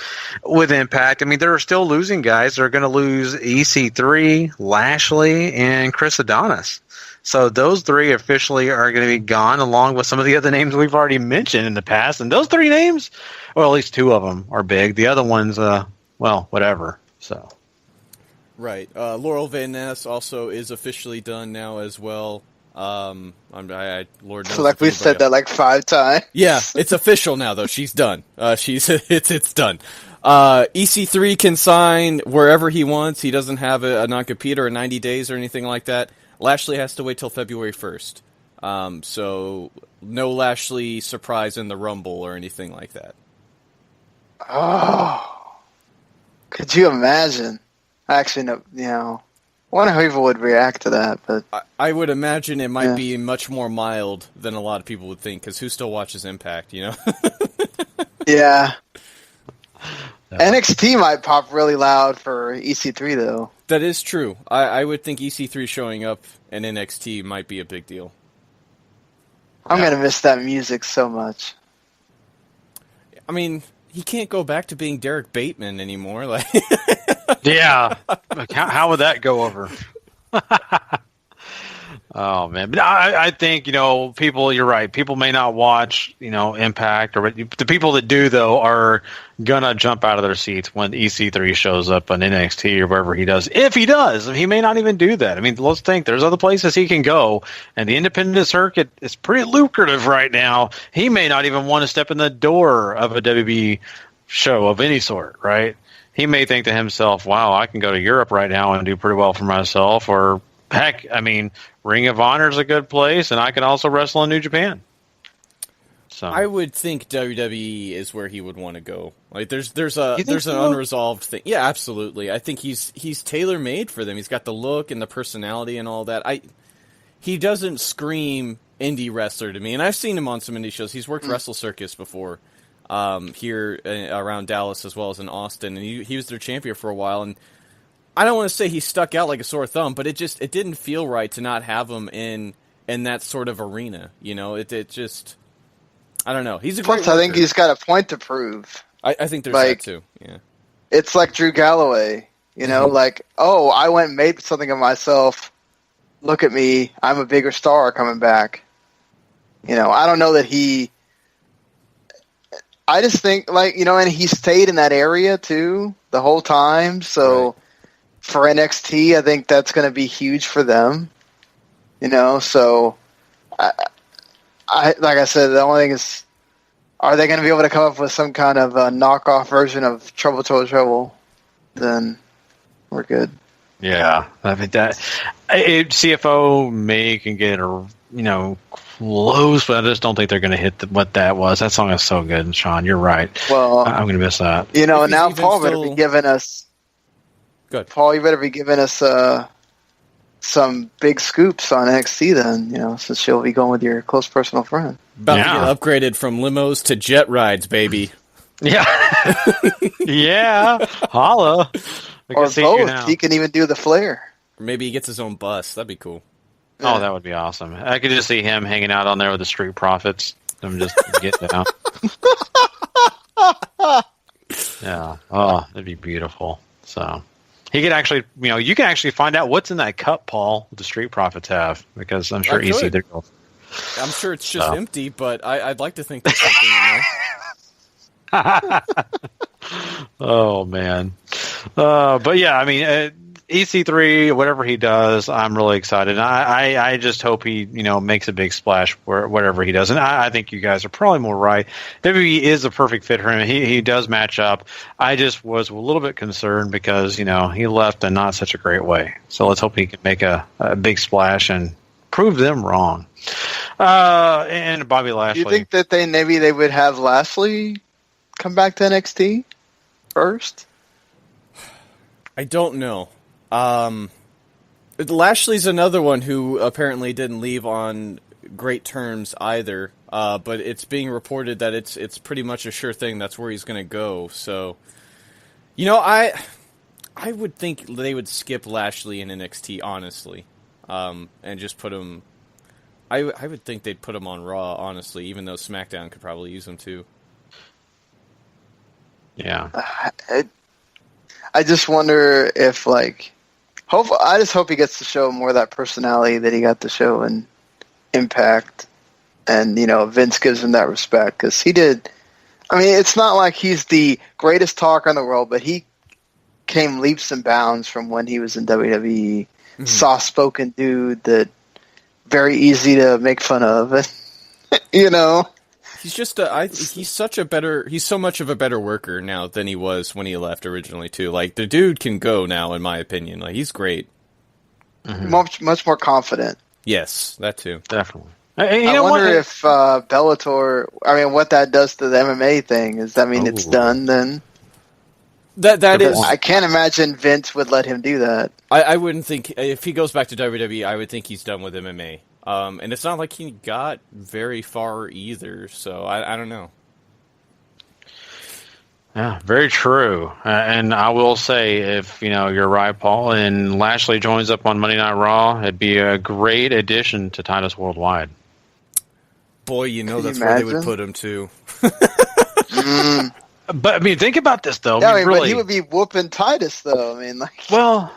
with Impact, I mean, they're still losing guys. They're going to lose EC3, Lashley, and Chris Adonis. So those three officially are going to be gone, along with some of the other names we've already mentioned in the past. And those three names, well, at least two of them are big. The other ones, well, whatever. So, right. Laurel Van Ness also is officially done now as well. Lord knows. So like we said that like 5 times. Yeah, it's official now though. She's done. It's done. EC3 can sign wherever he wants. He doesn't have a non-compete or 90 days or anything like that. Lashley has to wait till February 1st. So no Lashley surprise in the Rumble or anything like that. Oh, could you imagine? Actually, no. I wonder how people would react to that, but I would imagine it might be much more mild than a lot of people would think, because who still watches Impact, Yeah. NXT might pop really loud for EC3, though. That is true. I would think EC3 showing up in NXT might be a big deal. I'm going to miss that music so much. I mean, he can't go back to being Derek Bateman anymore. Like, yeah. How would that go over? Oh, man. But I think, people, you're right. People may not watch, Impact. Or the people that do, though, are going to jump out of their seats when EC3 shows up on NXT or wherever he does. If he does. He may not even do that. I mean, let's think. There's other places he can go. And the independent circuit is pretty lucrative right now. He may not even want to step in the door of a WB show of any sort, right? He may think to himself, wow, I can go to Europe right now and do pretty well for myself. Or, heck, I mean, Ring of Honor is a good place, and I can also wrestle in New Japan. So I would think WWE is where he would want to go. Like, there's an unresolved thing. Yeah, absolutely. I think he's tailor made for them. He's got the look and the personality and all that. He doesn't scream indie wrestler to me, and I've seen him on some indie shows. He's worked Wrestle Circus before, here around Dallas as well as in Austin, and he was their champion for a while. And I don't want to say he stuck out like a sore thumb, but it didn't feel right to not have him in that sort of arena. It just, I don't know. He's a great Plus, I think he's got a point to prove. I think there's that too. Yeah, it's like Drew Galloway. You know, like, oh, I went and made something of myself. Look at me. I'm a bigger star coming back. You know, I don't know that I just think, like, you know, and he stayed in that area, too, the whole time. So for NXT, I think that's going to be huge for them. You know, so I like I said, the only thing is, are they going to be able to come up with some kind of a knockoff version of Trouble, Trouble, Trouble? Then we're good. Yeah, I think that CFO can get close, but I just don't think they're going to hit what that was. That song is so good, Sean. You're right. Well, I'm going to miss that. You know, now Paul better be giving us. Good. Paul, you better be giving us some big scoops on NXT then. You know, since you'll be going with your close personal friend. About to get upgraded from limos to jet rides, baby. Yeah, yeah. Holla. Or both. He can even do the flare. Or maybe he gets his own bus. That'd be cool. Oh, that would be awesome. I could just see him hanging out on there with the Street Profits. I'm just getting out. Yeah. Oh, that'd be beautiful. So he could actually, you can actually find out what's in that cup, Paul, the Street Profits have, because I'm sure EC. I'm sure it's just empty, but I'd like to think there's something in there. Oh man, but yeah, I mean, EC3, whatever he does, I'm really excited. I just hope he, makes a big splash whatever he does. And I think you guys are probably more right. WWE is a perfect fit for him. He does match up. I just was a little bit concerned because, he left in not such a great way. So let's hope he can make a big splash and prove them wrong. And Bobby Lashley. Do you think that maybe they would have Lashley come back to NXT first? I don't know. Lashley's another one who apparently didn't leave on great terms either. But it's being reported that it's pretty much a sure thing that's where he's going to go. So, I would think they would skip Lashley in NXT, honestly, and just put him. I would think they'd put him on Raw, honestly, even though SmackDown could probably use him too. Yeah. I just wonder if, I just hope he gets to show more of that personality that he got to show in Impact. And, Vince gives him that respect. Because he did. I mean, it's not like he's the greatest talker in the world, but he came leaps and bounds from when he was in WWE. Mm-hmm. Soft-spoken dude that very easy to make fun of. He's just he's so much of a better worker now than he was when he left originally too. Like, the dude can go now, in my opinion. Like, he's great. Mm-hmm. Much more confident. Yes, that too. Definitely. I wonder if Bellator, what that does to the MMA thing. Does that mean it's done then? That is. I can't imagine Vince would let him do that. I wouldn't think, if he goes back to WWE, I would think he's done with MMA. And it's not like he got very far either, so I don't know. Yeah, very true. And I will say, if you're right, Paul, and Lashley joins up on Monday Night Raw, it'd be a great addition to Titus Worldwide. Boy, that's where they would put him too. But think about this though. Yeah, really, but he would be whooping Titus though. Well,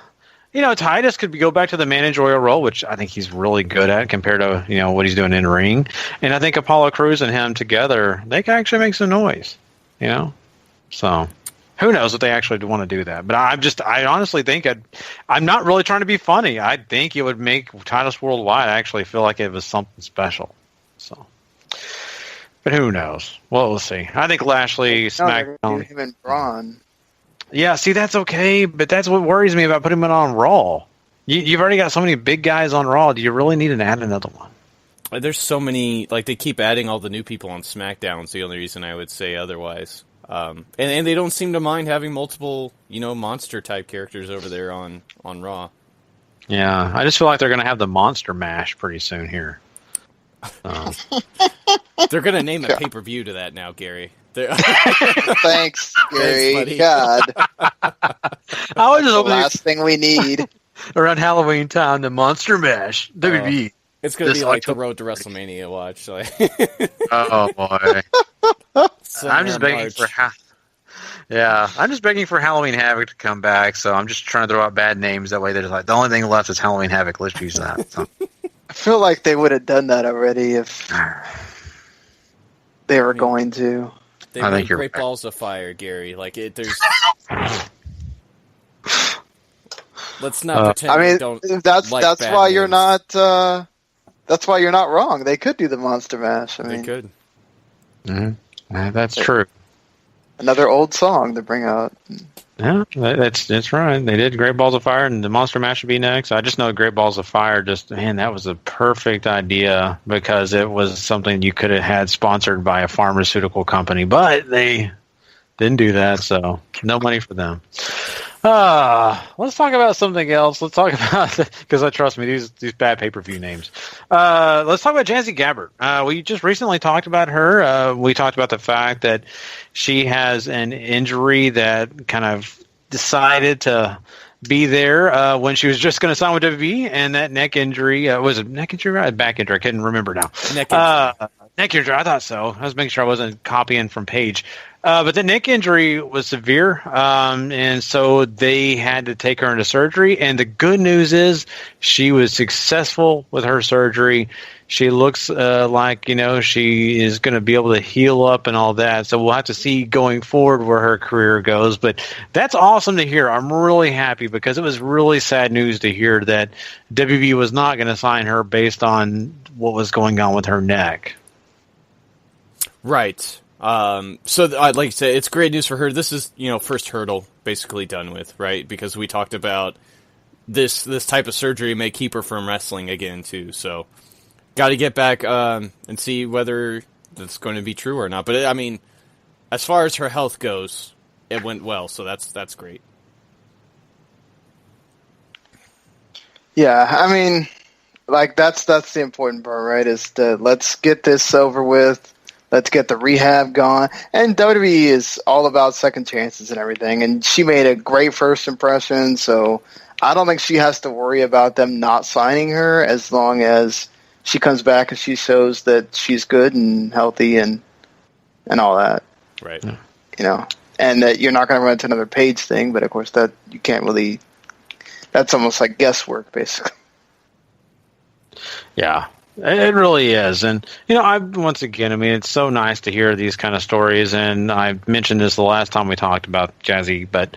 Titus could go back to the managerial role, which I think he's really good at compared to what he's doing in ring. And I think Apollo Crews and him together, they can actually make some noise. So who knows if they actually want to do that? But I honestly think I'm not really trying to be funny. I think it would make Titus Worldwide actually feel like it was something special. So. But who knows? Well, we'll see. I think Lashley, SmackDown. Him and Braun. Yeah, see, that's okay, but that's what worries me about putting him on Raw. You've already got so many big guys on Raw. Do you really need to add another one? There's so many, they keep adding all the new people on SmackDown. It's the only reason I would say otherwise. And they don't seem to mind having multiple, monster-type characters over there on Raw. Yeah, I just feel like they're going to have the Monster Mash pretty soon here. They're going to name a pay-per-view to that now, Gary. Thanks, Gary. Thanks, God. I was just the last thing we need. Around Halloween time, the Monster Mash. WB. It's going to be like the road to WrestleMania watch. So. Oh, boy. I'm just begging for Yeah, I'm just begging for Halloween Havoc to come back, so I'm just trying to throw out bad names. That way they're like, the only thing left is Halloween Havoc. Let's use that. So. I feel like they would have done that already if they were going to. They made great balls of fire, Gary. Like, there's... Let's not pretend. I mean, we don't that's bad why names. you're not. That's why you're not wrong. They could do the Monster Mash. I mean, they could. Mm-hmm. That's true. Another old song to bring out. Yeah, that's right. They did Great Balls of Fire, and the Monster Mash would be next. I just know Great Balls of Fire. That was a perfect idea because it was something you could have had sponsored by a pharmaceutical company, but they didn't do that, so no money for them. Let's talk about something else. Let's talk about, because trust me, these bad pay-per-view names. Let's talk about Jazzy Gabbert. We just recently talked about her. We talked about the fact that she has an injury that kind of decided to be there when she was just going to sign with WWE, and that neck injury, was it neck injury or back injury? I couldn't remember now. Neck injury, I thought so. I was making sure I wasn't copying from Paige. But the neck injury was severe, and so they had to take her into surgery. And the good news is she was successful with her surgery. She looks like, she is going to be able to heal up and all that. So we'll have to see going forward where her career goes. But that's awesome to hear. I'm really happy because it was really sad news to hear that WB was not going to sign her based on what was going on with her neck. Right. So like you said, it's great news for her. This is, first hurdle basically done with, right? Because we talked about this type of surgery may keep her from wrestling again too. So got to get back and see whether that's going to be true or not. But I mean, as far as her health goes, it went well. So that's great. Yeah, I mean, like that's the important part, right? Is to let's get this over with. Let's get the rehab gone. And WWE is all about second chances and everything. And she made a great first impression, so I don't think she has to worry about them not signing her as long as she comes back and she shows that she's good and healthy and all that. Right. And that you're not going to run into another Paige thing, but of course that you can't really – that's almost like guesswork, basically. Yeah. It really is. And, once again, it's so nice to hear these kind of stories. And I mentioned this the last time we talked about Jazzy, but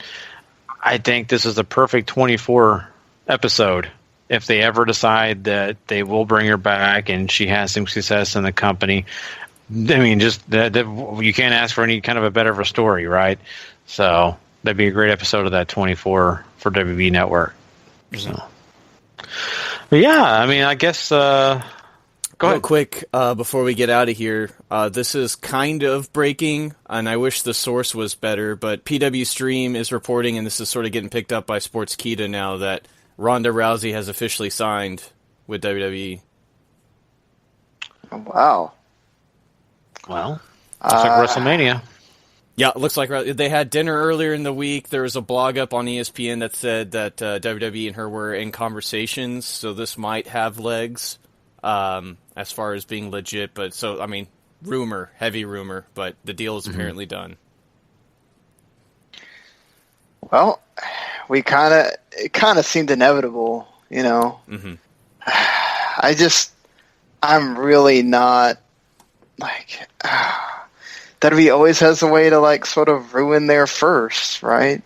I think this is a perfect 24 episode. If they ever decide that they will bring her back and she has some success in the company, just that you can't ask for any kind of a better of a story, right? So that'd be a great episode of that 24 for WB Network. So, but yeah, I guess, go ahead. Real quick, before we get out of here, this is kind of breaking, and I wish the source was better, but PW Stream is reporting, and this is sort of getting picked up by Sportskeeda now, that Ronda Rousey has officially signed with WWE. Oh, wow. Well, looks like WrestleMania. Yeah, it looks like they had dinner earlier in the week. There was a blog up on ESPN that said that WWE and her were in conversations, so this might have legs. As far as being legit, but heavy rumor, but the deal is apparently done. Well, it kind of seemed inevitable, Mm-hmm. I'm really not like WWE always has a way to like sort of ruin their first, right?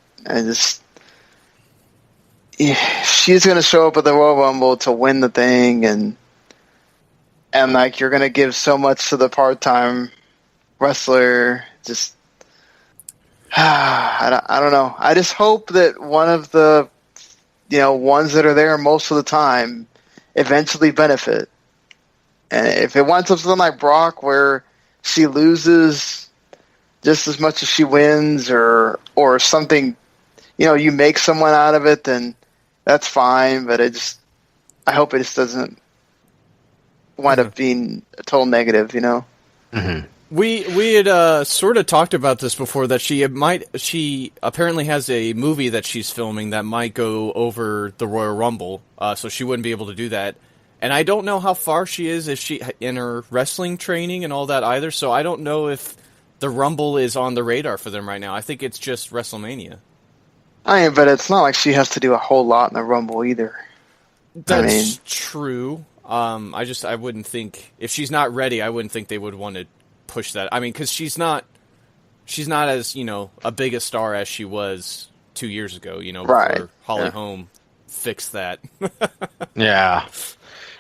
She's going to show up at the Royal Rumble to win the thing, and like you're gonna give so much to the part-time wrestler. Just I don't know. I just hope that one of the ones that are there most of the time eventually benefit. And if it winds up something like Brock, where she loses just as much as she wins, or something, you make someone out of it, then that's fine. But I hope it just doesn't wind up being a total negative, Mm-hmm. We had sort of talked about this before, that she apparently has a movie that she's filming that might go over the Royal Rumble, so she wouldn't be able to do that. And I don't know how far she is in her wrestling training and all that either, so I don't know if the Rumble is on the radar for them right now. I think it's just WrestleMania. But it's not like she has to do a whole lot in the Rumble either. That's true. I wouldn't think, if she's not ready, I wouldn't think they would want to push that. I mean, because she's not as, a big a star as she was 2 years ago, before Holly Holm fixed that. Yeah.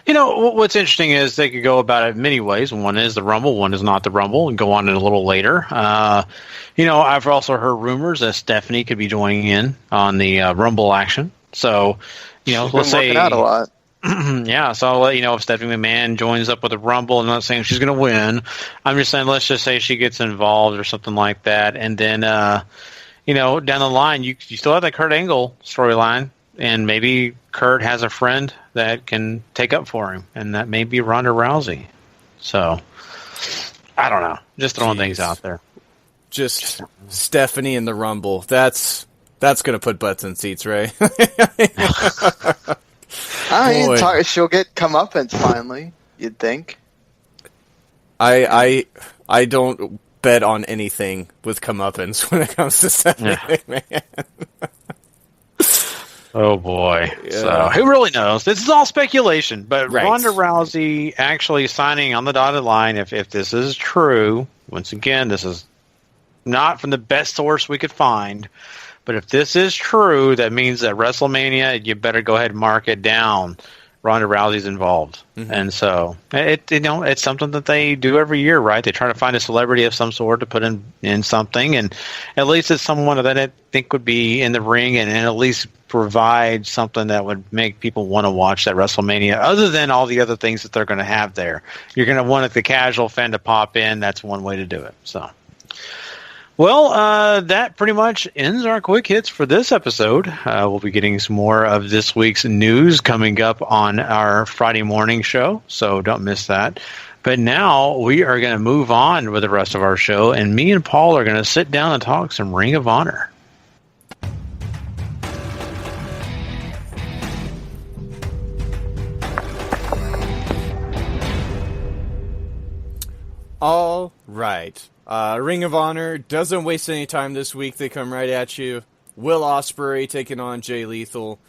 What's interesting is they could go about it many ways. One is the Rumble, one is not the Rumble, and go on it a little later. I've also heard rumors that Stephanie could be joining in on the Rumble action. So, let's say working out a lot. Yeah, so I'll let you know if Stephanie McMahon joins up with the Rumble. I'm not saying she's going to win. I'm just saying let's just say she gets involved or something like that. And then, down the line, you still have that Kurt Angle storyline. And maybe Kurt has a friend that can take up for him. And that may be Ronda Rousey. So, I don't know. Just throwing things out there. Just Stephanie in the Rumble. That's going to put butts in seats, right? She'll get comeuppance finally, you'd think. I don't bet on anything with comeuppance when it comes to Stephanie McMahon. Oh boy. Yeah. So who really knows? This is all speculation, but Ronda Rousey actually signing on the dotted line, if this is true, once again, this is not from the best source we could find, but if this is true, that means that WrestleMania, you better go ahead and mark it down. Ronda Rousey's involved. Mm-hmm. And so it's something that they do every year, right? They try to find a celebrity of some sort to put in something, and at least it's someone that I think would be in the ring and at least provide something that would make people want to watch that WrestleMania, other than all the other things that they're going to have there. You're going to want the casual fan to pop in. That's one way to do it. So, well, that pretty much ends our quick hits for this episode. We'll be getting some more of this week's news coming up on our Friday morning show, so don't miss that. But now we are going to move on with the rest of our show, and me and Paul are going to sit down and talk some Ring of Honor. All right. Ring of Honor doesn't waste any time this week. They come right at you. Will Ospreay taking on Jay Lethal.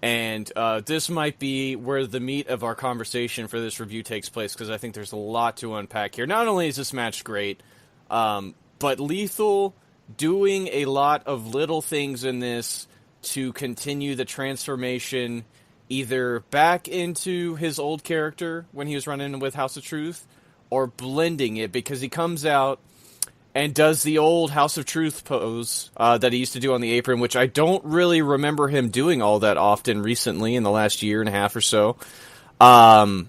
And this might be where the meat of our conversation for this review takes place, because I think there's a lot to unpack here. Not only is this match great, but Lethal doing a lot of little things in this to continue the transformation, either back into his old character when he was running with House of Truth, or blending it, because he comes out and does the old House of Truth pose that he used to do on the apron, which I don't really remember him doing all that often recently in the last year and a half or so. And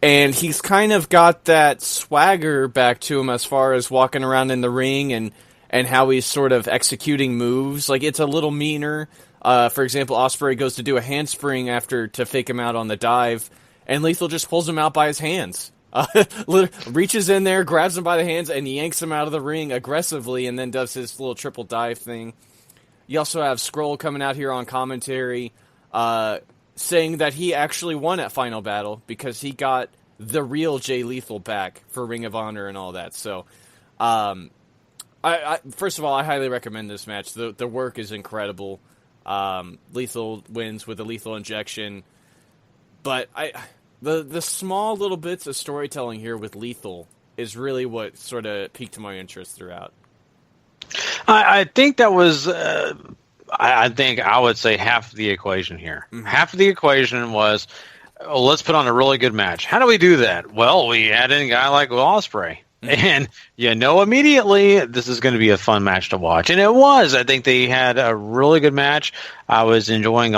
he's kind of got that swagger back to him as far as walking around in the ring and how he's sort of executing moves. Like, it's a little meaner. For example, Ospreay goes to do a handspring to fake him out on the dive, and Lethal just pulls him out by his hands. Reaches in there, grabs him by the hands, and yanks him out of the ring aggressively, and then does his little triple dive thing. You also have Skrull coming out here on commentary, saying that he actually won at Final Battle because he got the real Jay Lethal back for Ring of Honor and all that. So, first of all, I highly recommend this match. The work is incredible. Lethal wins with a lethal injection, but The small little bits of storytelling here with Lethal is really what sort of piqued my interest throughout. I think that was, I think I would say half of the equation here. Mm-hmm. Half of the equation was, let's put on a really good match. How do we do that? Well, we add in a guy like Will Ospreay. Mm-hmm. And immediately this is going to be a fun match to watch. And it was. I think they had a really good match. I was enjoying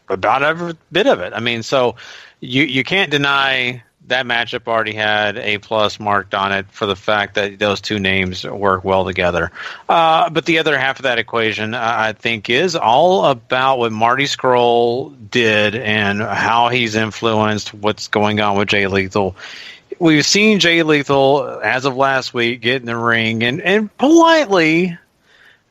about every bit of it. I mean, so you can't deny that matchup already had a plus marked on it for the fact that those two names work well together. But the other half of that equation, I think, is all about what Marty Scurll did and how he's influenced what's going on with Jay Lethal. We've seen Jay Lethal, as of last week, get in the ring and politely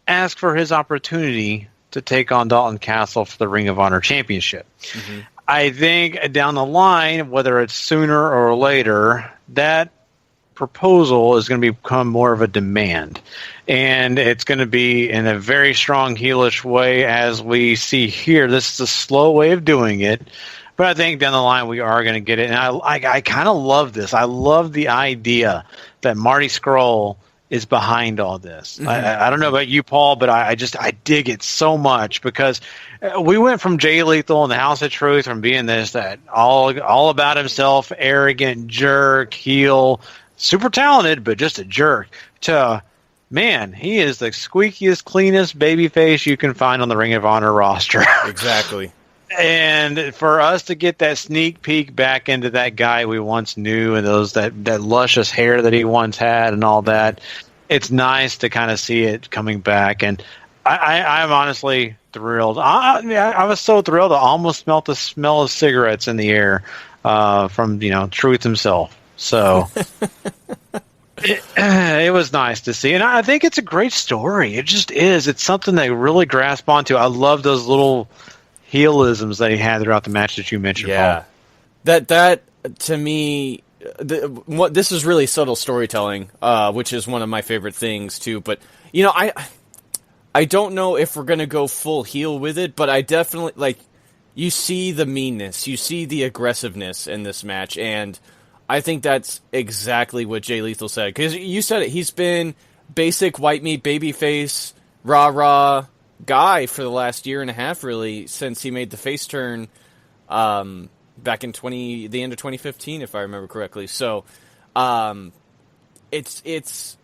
ask for his opportunity to take on Dalton Castle for the Ring of Honor Championship. Mm-hmm. I think down the line, whether it's sooner or later, that proposal is going to become more of a demand. And it's going to be in a very strong heelish way, as we see here. This is a slow way of doing it. But I think down the line we are going to get it. And I kind of love this. I love the idea that Marty Scurll is behind all this. Mm-hmm. I don't know about you, Paul, but I dig it so much, because we went from Jay Lethal and the House of Truth, from being that all about himself, arrogant jerk, heel, super talented, but just a jerk, to, man, he is the squeakiest, cleanest babyface you can find on the Ring of Honor roster. Exactly. And for us to get that sneak peek back into that guy we once knew, and that luscious hair that he once had and all that, it's nice to kind of see it coming back. And I'm honestly thrilled. I was so thrilled I almost smelled the smell of cigarettes in the air from Truth himself. So it was nice to see. And I think it's a great story. It just is. It's something they really grasp onto. I love those little heelisms that he had throughout the match that you mentioned. Yeah, Paul. That to me, this is really subtle storytelling, which is one of my favorite things too. But I don't know if we're gonna go full heel with it, but I definitely you see the meanness, you see the aggressiveness in this match, and I think that's exactly what Jay Lethal said, because you said it. He's been basic white meat babyface, rah guy for the last year and a half, really, since he made the face turn back in the end of 2015, if I remember correctly. So it's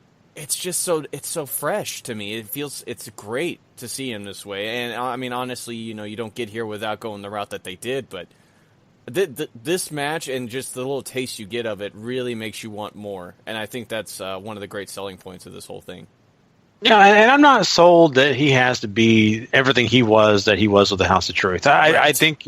just so fresh to me. It's great to see him this way. And I mean, honestly, you don't get here without going the route that they did, but this match and just the little taste you get of it really makes you want more. And I think that's one of the great selling points of this whole thing. Yeah, and I'm not sold that he has to be everything he was with the House of Truth. I think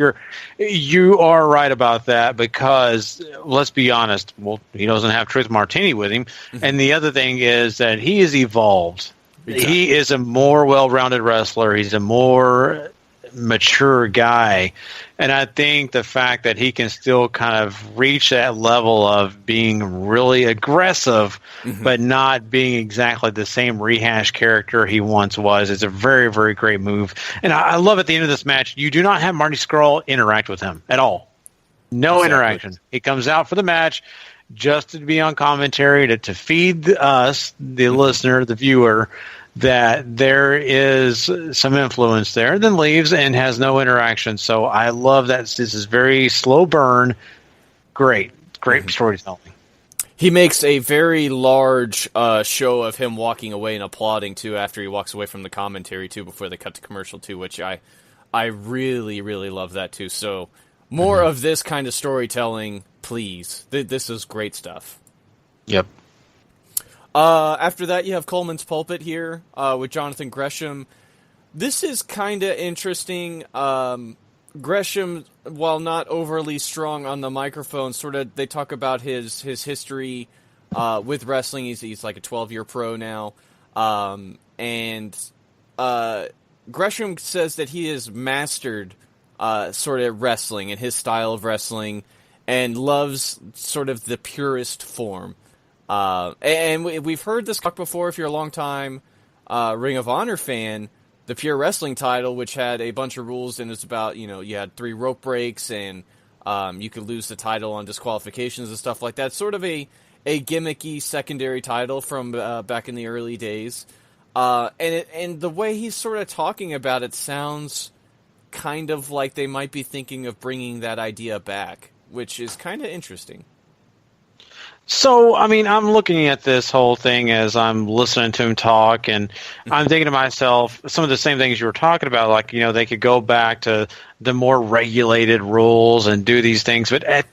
you are right about that, because let's be honest, he doesn't have Truth Martini with him, mm-hmm. and the other thing is that he is evolved. Exactly. He is a more well-rounded wrestler. He's a more mature guy, and I think the fact that he can still kind of reach that level of being really aggressive, mm-hmm. but not being exactly the same rehash character he once was, is a very, very great move. And I love at the end of this match, you do not have Marty Scurll interact with him at all. No interaction. He comes out for the match just to be on commentary, to feed us, the listener, the viewer, that there is some influence there, then leaves and has no interaction. So I love that. This is very slow burn. Great mm-hmm. storytelling. He makes a very large show of him walking away and applauding, too, after he walks away from the commentary, too, before they cut to commercial, too, which I really, really love that, too. So more mm-hmm. of this kind of storytelling, please. This is great stuff. Yep. After that, you have Coleman's Pulpit here with Jonathan Gresham. This is kind of interesting. Gresham, while not overly strong on the microphone, they talk about his history with wrestling. He's like a 12-year pro now. And Gresham says that he has mastered sort of wrestling and his style of wrestling, and loves sort of the purest form. And we've heard this talk before. If you're a long-time Ring of Honor fan, the Pure Wrestling title, which had a bunch of rules, and it's about, you had 3 rope breaks, and you could lose the title on disqualifications and stuff like that. Sort of a gimmicky secondary title from back in the early days. And the way he's sort of talking about it sounds kind of like they might be thinking of bringing that idea back, which is kind of interesting. So, I mean, I'm looking at this whole thing as I'm listening to him talk, and I'm thinking to myself, some of the same things you were talking about, like, they could go back to the more regulated rules and do these things. But at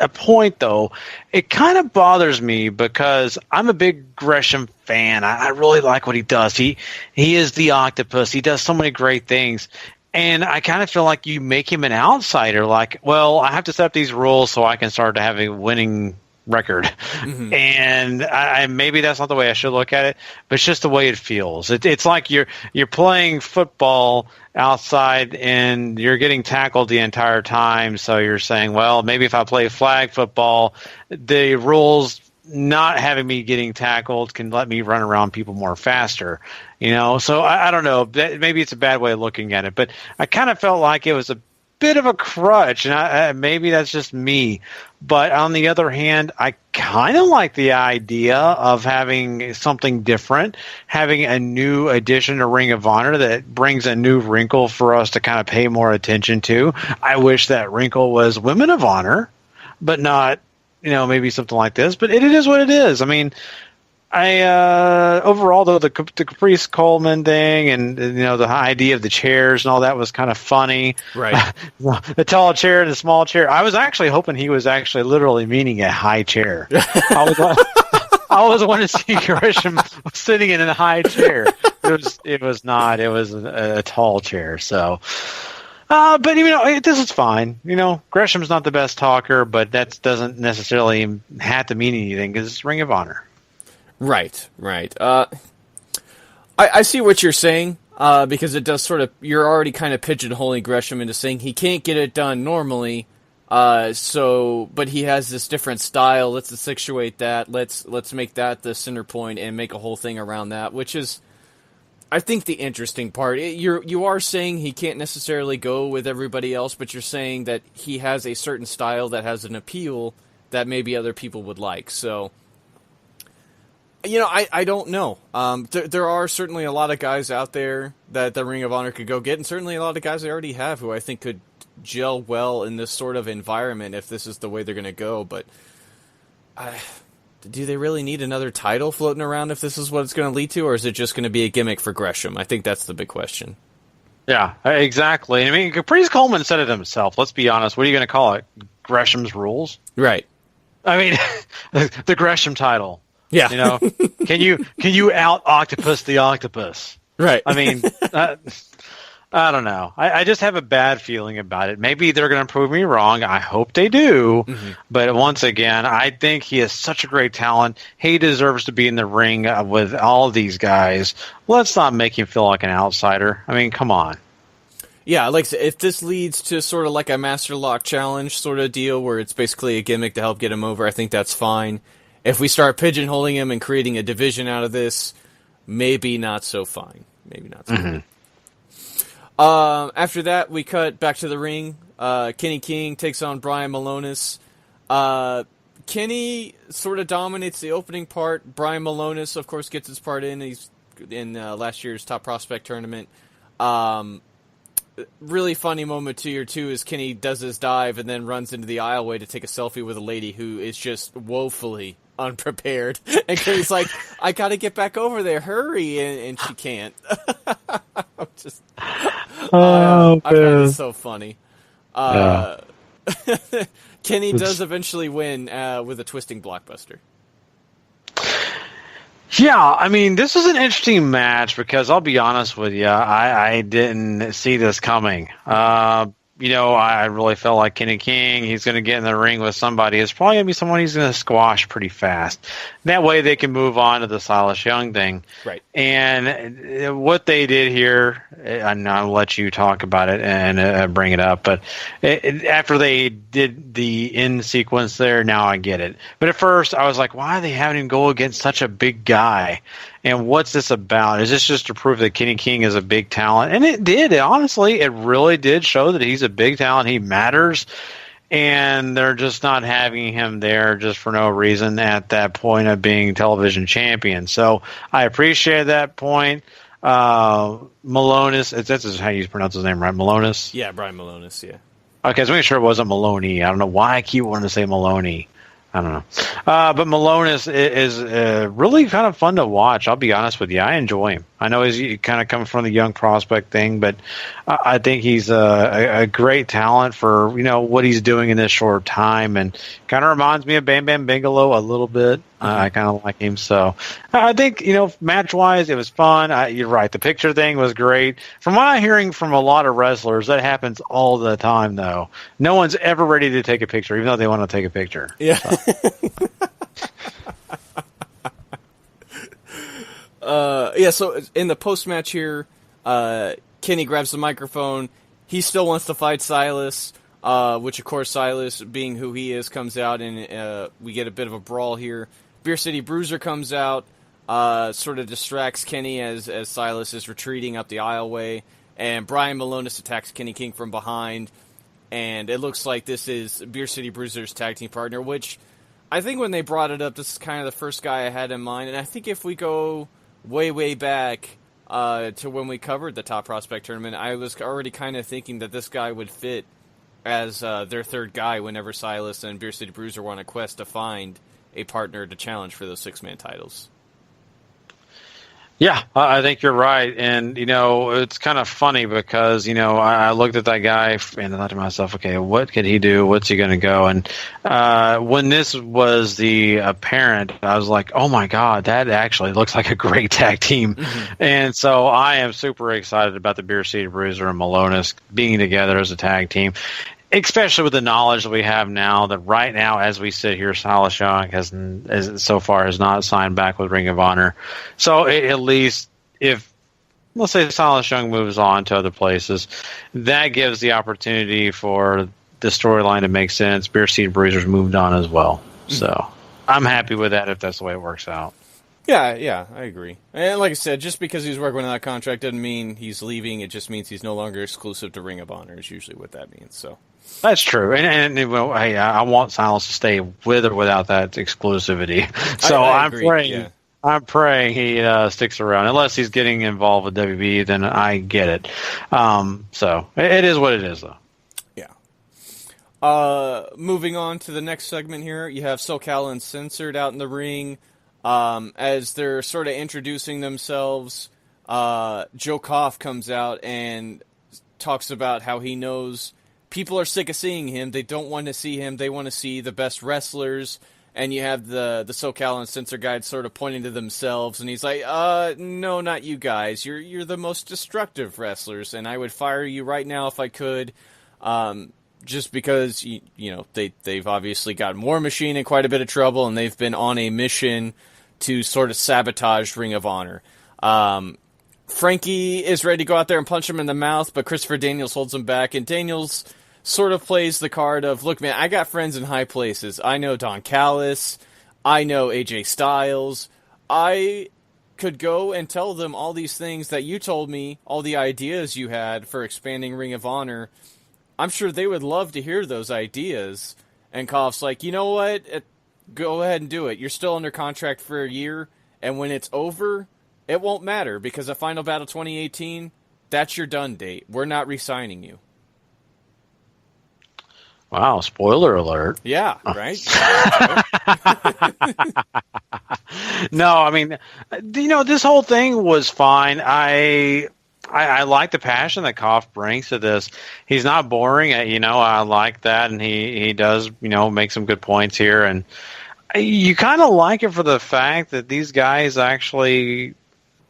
a point, though, it kind of bothers me, because I'm a big Gresham fan. I really like what he does. He is the octopus. He does so many great things. And I kind of feel like you make him an outsider. Like, well, I have to set up these rules so I can start to have a winning record. Mm-hmm. And I maybe that's not the way I should look at it, but it's just the way it feels. It's like you're playing football outside and you're getting tackled the entire time, so you're saying, well, maybe if I play flag football, the rules not having me getting tackled can let me run around people more faster, So I don't know. Maybe it's a bad way of looking at it, but I kind of felt like it was a bit of a crutch, and maybe that's just me. But on the other hand, I kind of like the idea of having something different, having a new addition to Ring of Honor that brings a new wrinkle for us to kind of pay more attention to. I wish that wrinkle was Women of Honor, but not, maybe something like this. But it is what it is. I mean, overall though, the Caprice Coleman thing and the idea of the chairs and all that was kind of funny. Right. The tall chair and the small chair. I was actually hoping he was actually literally meaning a high chair. I always wanted to see Gresham sitting in a high chair. It was not. It was a tall chair. So. But this is fine. Gresham's not the best talker, but that doesn't necessarily have to mean anything because it's Ring of Honor. Right. I see what you're saying, because it does sort of, you're already kind of pigeonholing Gresham into saying he can't get it done normally, but he has this different style, let's accentuate that, let's make that the center point and make a whole thing around that, which is, I think, the interesting part. You are saying he can't necessarily go with everybody else, but you're saying that he has a certain style that has an appeal that maybe other people would like, so... I don't know. There are certainly a lot of guys out there that the Ring of Honor could go get, and certainly a lot of guys they already have who I think could gel well in this sort of environment if this is the way they're going to go. But do they really need another title floating around if this is what it's going to lead to, or is it just going to be a gimmick for Gresham? I think that's the big question. Yeah, exactly. I mean, Caprice Coleman said it himself. Let's be honest. What are you going to call it? Gresham's Rules? Right. I mean, the Gresham title. Yeah. Can you out octopus the octopus? Right. I mean, I don't know. I just have a bad feeling about it. Maybe they're going to prove me wrong. I hope they do. Mm-hmm. But once again, I think he is such a great talent. He deserves to be in the ring with all of these guys. Let's not make him feel like an outsider. I mean, come on. Yeah, like if this leads to sort of like a Master Lock Challenge sort of deal where it's basically a gimmick to help get him over, I think that's fine. If we start pigeonholing him and creating a division out of this, maybe not so fine. Maybe not so fine. After that, we cut back to the ring. Kenny King takes on Brian Malonis. Kenny sort of dominates the opening part. Brian Malonis, of course, gets his part in. He's in last year's Top Prospect tournament. Really funny moment too is Kenny does his dive and then runs into the aisleway to take a selfie with a lady who is just woefully unprepared. And Kenny's like, I gotta get back over there, hurry, and she can't. I'm just, I find it so funny. Kenny does eventually win with a twisting blockbuster. Yeah, I mean, this is an interesting match because I'll be honest with you, I didn't see this coming. I really felt like Kenny King, he's going to get in the ring with somebody. It's probably going to be someone he's going to squash pretty fast. That way they can move on to the Silas Young thing. Right. And what they did here, and I'll let you talk about it and bring it up, but after they did the end sequence there, now I get it. But at first I was like, why are they having him go against such a big guy? And what's this about? Is this just to prove that Kenny King is a big talent? And it did. Honestly, it really did show that he's a big talent. He matters. And they're just not having him there just for no reason at that point of being television champion. So I appreciate that point. Malonis, that's how you pronounce his name, right? Malonis? Yeah, Brian Malonis, yeah. Okay, so make sure it wasn't Maloney. I don't know why I keep wanting to say Maloney. I don't know. But Malonis is really kind of fun to watch. I'll be honest with you. I enjoy him. I know he's kind of coming from the young prospect thing, but I think he's a great talent for, what he's doing in this short time, and kind of reminds me of Bam Bam Bigelow a little bit. I kind of like him. So I think, match-wise, it was fun. You're right. The picture thing was great. From what I'm hearing from a lot of wrestlers, that happens all the time, though. No one's ever ready to take a picture, even though they want to take a picture. Yeah. So in the post-match here, Kenny grabs the microphone. He still wants to fight Silas, which, of course, Silas, being who he is, comes out, and we get a bit of a brawl here. Beer City Bruiser comes out, sort of distracts Kenny as Silas is retreating up the aisleway, and Brian Malonis attacks Kenny King from behind, and it looks like this is Beer City Bruiser's tag team partner, which I think when they brought it up, this is kind of the first guy I had in mind, and I think if we go way back to when we covered the Top Prospect Tournament, I was already kind of thinking that this guy would fit as their third guy whenever Silas and Beer City Bruiser were on a quest to find a partner to challenge for those 6-man titles. Yeah, I think you're right. And, it's kind of funny because, I looked at that guy and I thought to myself, okay, what could he do? What's he going to go? And when this was the apparent, I was like, oh, my God, that actually looks like a great tag team. Mm-hmm. And so I am super excited about the Beer City Bruiser and Malonis being together as a tag team. Especially with the knowledge that we have now that right now, as we sit here, Silas Young has not signed back with Ring of Honor. So at least if, let's say Silas Young moves on to other places, that gives the opportunity for the storyline to make sense. Beer City Bruiser's moved on as well. So I'm happy with that if that's the way it works out. Yeah, I agree. And like I said, just because he's working on that contract doesn't mean he's leaving. It just means he's no longer exclusive to Ring of Honor is usually what that means. So that's true. And I want Silas to stay with or without that exclusivity. So I'm praying. Yeah. I'm praying he sticks around. Unless he's getting involved with WB, then I get it. So it is what it is, though. Yeah. Moving on to the next segment here, you have SoCal Uncensored out in the ring. As they're sort of introducing themselves, Joe Koff comes out and talks about how he knows people are sick of seeing him. They don't want to see him. They want to see the best wrestlers. And you have the SoCal Uncensored guys sort of pointing to themselves, and he's like, no, not you guys. You're the most destructive wrestlers, and I would fire you right now if I could. Just because, they've obviously got War Machine in quite a bit of trouble, and they've been on a mission to sort of sabotage Ring of Honor. Frankie is ready to go out there and punch him in the mouth, but Christopher Daniels holds him back, and Daniels sort of plays the card of, look, man, I got friends in high places. I know Don Callis. I know AJ Styles. I could go and tell them all these things that you told me, all the ideas you had for expanding Ring of Honor. I'm sure they would love to hear those ideas. And Koff's like, you know what? Go ahead and do it. You're still under contract for a year, and when it's over, it won't matter, because at Final Battle 2018, that's your done date. We're not re-signing you. Wow, spoiler alert. Yeah, right? No, I mean, this whole thing was fine. I like the passion that Koff brings to this. He's not boring. I like that, and he does, make some good points here. And you kind of like it for the fact that these guys actually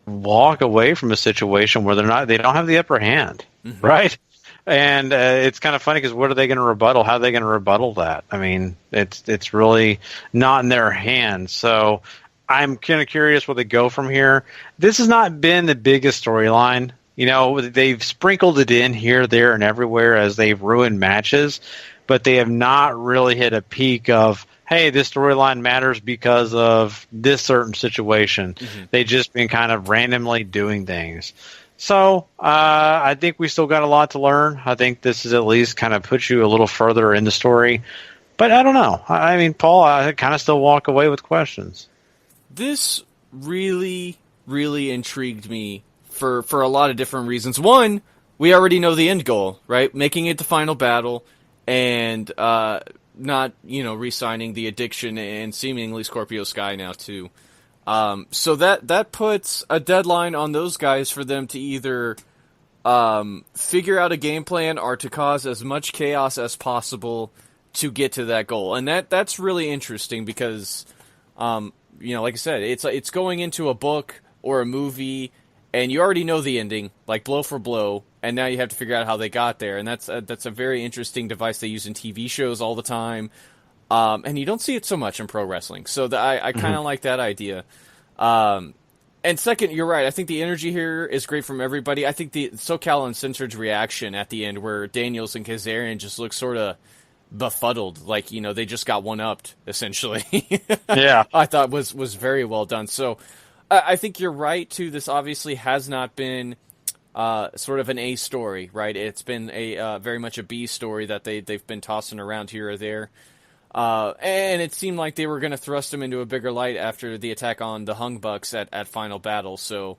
walk away from a situation where they don't have the upper hand, right? And it's kind of funny because what are they going to rebuttal? How are they going to rebuttal that? I mean, it's really not in their hands. So I'm kind of curious where they go from here. This has not been the biggest storyline. They've sprinkled it in here, there, and everywhere as they've ruined matches, but they have not really hit a peak of, hey, this storyline matters because of this certain situation. They've just been kind of randomly doing things. So I think we still got a lot to learn. I think this is at least kind of puts you a little further in the story. But I don't know. I mean, Paul, I kind of still walk away with questions. This really, really intrigued me for a lot of different reasons. One, we already know the end goal, right? Making it the Final Battle and not, re-signing the Addiction and seemingly Scorpio Sky now, too. So that puts a deadline on those guys for them to either figure out a game plan or to cause as much chaos as possible to get to that goal. And that's really interesting because, like I said, it's going into a book or a movie, and you already know the ending, like blow for blow, and now you have to figure out how they got there. And that's a very interesting device they use in TV shows all the time. And you don't see it so much in pro wrestling. So I kind of like that idea. And second, you're right. I think the energy here is great from everybody. I think the SoCal Uncensored's reaction at the end where Daniels and Kazarian just look sort of befuddled, like, they just got one-upped, essentially. Yeah. I thought was very well done. So I think you're right, too. This obviously has not been sort of an A story, right? It's been a very much a B story that they've been tossing around here or there. And it seemed like they were going to thrust him into a bigger light after the attack on the Hung Bucks at Final Battle. So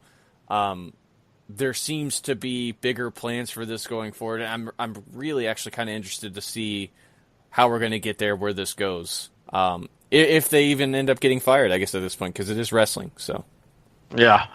there seems to be bigger plans for this going forward. And I'm really actually kind of interested to see how we're going to get there, where this goes. If they even end up getting fired, I guess, at this point, because it is wrestling. So. Yeah,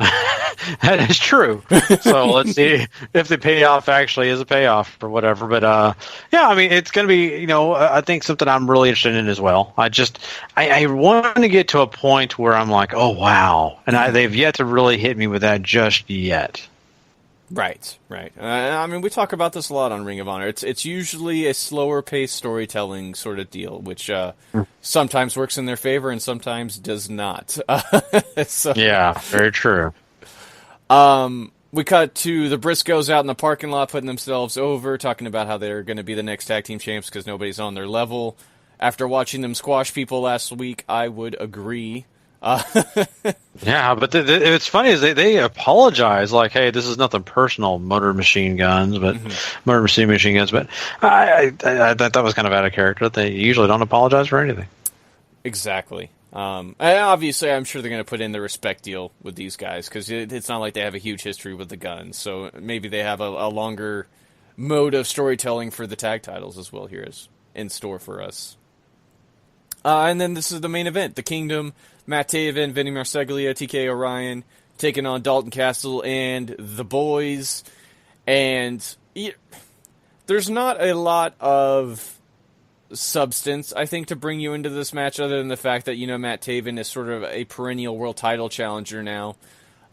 that is true. So let's see if the payoff actually is a payoff or whatever. But yeah, I mean, it's going to be, I think something I'm really interested in as well. I want to get to a point where I'm like, oh wow, and they've yet to really hit me with that just yet. Right. I mean, we talk about this a lot on Ring of Honor. It's usually a slower paced storytelling sort of deal, which sometimes works in their favor and sometimes does not. So, yeah, very true. We cut to the Briscoes out in the parking lot putting themselves over, talking about how they're going to be the next tag team champs because nobody's on their level. After watching them squash people last week, I would agree. Yeah, but it's funny is they apologize like, hey, this is nothing personal, Motor Machine Guns, but Motor Machine Guns. But I thought that was kind of out of character. They usually don't apologize for anything. Exactly. And obviously, I'm sure they're going to put in the respect deal with these guys because it's not like they have a huge history with the Guns. So maybe they have a longer mode of storytelling for the tag titles as well here is in store for us. And then this is the main event, the Kingdom. Matt Taven, Vinny Marseglia, TK Orion taking on Dalton Castle and the boys. And there's not a lot of substance, I think, to bring you into this match other than the fact that, Matt Taven is sort of a perennial world title challenger now.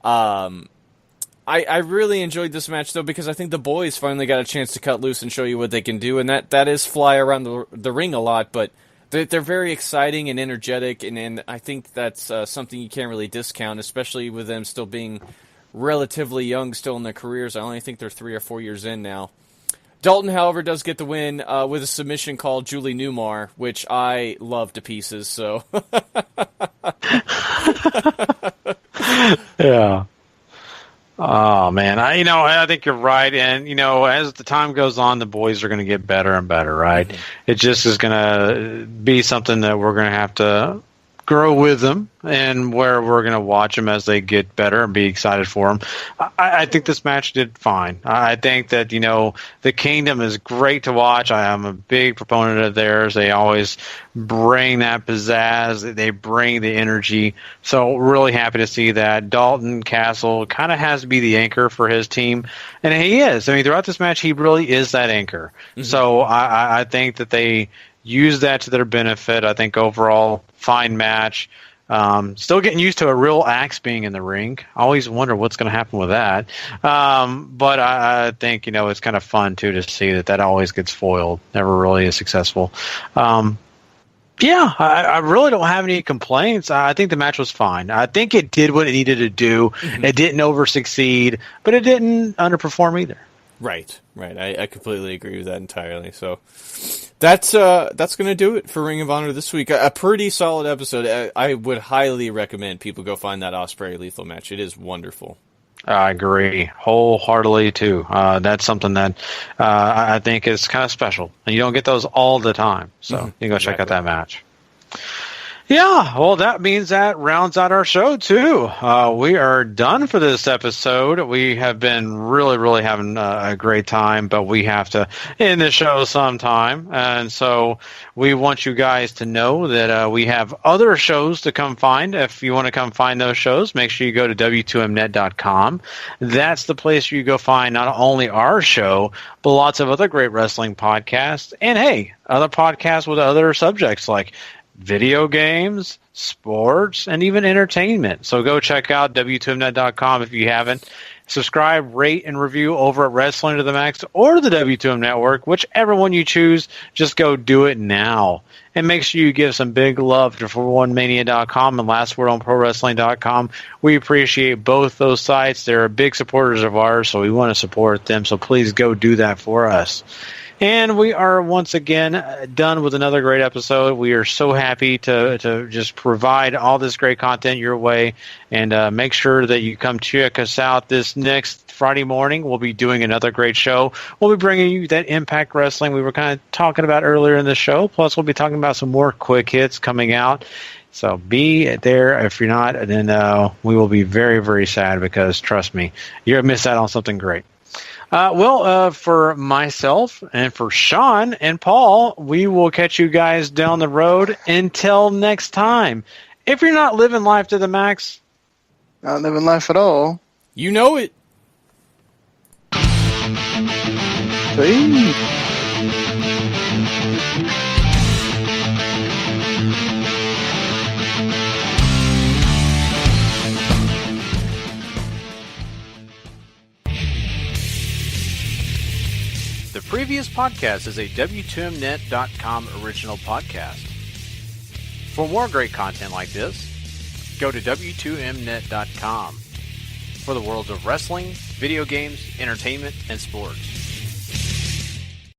I really enjoyed this match, though, because I think the boys finally got a chance to cut loose and show you what they can do. And that is fly around the ring a lot, but they're very exciting and energetic, and I think that's something you can't really discount, especially with them still being relatively young still in their careers. I only think they're 3 or 4 years in now. Dalton, however, does get the win with a submission called Julie Newmar, which I love to pieces. So, yeah. Oh man, I think you're right, and as the time goes on, the boys are going to get better and better, right? Mm-hmm. It just is going to be something that we're going to have to grow with them, and where we're going to watch them as they get better and be excited for them. I think this match did fine. I think that, the Kingdom is great to watch. I am a big proponent of theirs. They always bring that pizzazz. They bring the energy. So really happy to see that. Dalton Castle kind of has to be the anchor for his team. And he is. I mean, throughout this match, he really is that anchor. Mm-hmm. So I think that they use that to their benefit. I think overall, fine match. Still getting used to a real axe being in the ring. I always wonder what's going to happen with that. But I think, it's kind of fun, too, to see that always gets foiled. Never really is successful. Yeah, I really don't have any complaints. I think the match was fine. I think it did what it needed to do. Mm-hmm. It didn't over-succeed, but it didn't underperform either. Right. I completely agree with that entirely. So that's going to do it for Ring of Honor this week. A pretty solid episode. I would highly recommend people go find that Ospreay Lethal match. It is wonderful. I agree wholeheartedly too. That's something that I think is kind of special, and you don't get those all the time. So you can go check out that match. Yeah, well, that means that rounds out our show, too. We are done for this episode. We have been really, really having a great time, but we have to end the show sometime. And so we want you guys to know that we have other shows to come find. If you want to come find those shows, make sure you go to W2Mnet.com. That's the place where you go find not only our show, but lots of other great wrestling podcasts. And, hey, other podcasts with other subjects like video games, sports, and even entertainment. So go check out W2Mnet.com if you haven't. Subscribe, rate, and review over at Wrestling to the Max or the W2M Network, whichever one you choose. Just go do it now. And make sure you give some big love to For1Mania.com and LastWordOnProWrestling.com. We appreciate both those sites. They're big supporters of ours, so we want to support them. So please go do that for us. And we are once again done with another great episode. We are so happy to just provide all this great content your way. And make sure that you come check us out this next Friday morning. We'll be doing another great show. We'll be bringing you that Impact Wrestling we were kind of talking about earlier in the show. Plus, we'll be talking about some more quick hits coming out. So be there. If you're not, then we will be very, very sad because, trust me, you're going to miss out on something great. For myself and for Sean and Paul, we will catch you guys down the road. Until next time. If you're not living life to the max, not living life at all. You know it. Hey. The previous podcast is a W2Mnet.com original podcast. For more great content like this, go to W2Mnet.com for the worlds of wrestling, video games, entertainment, and sports.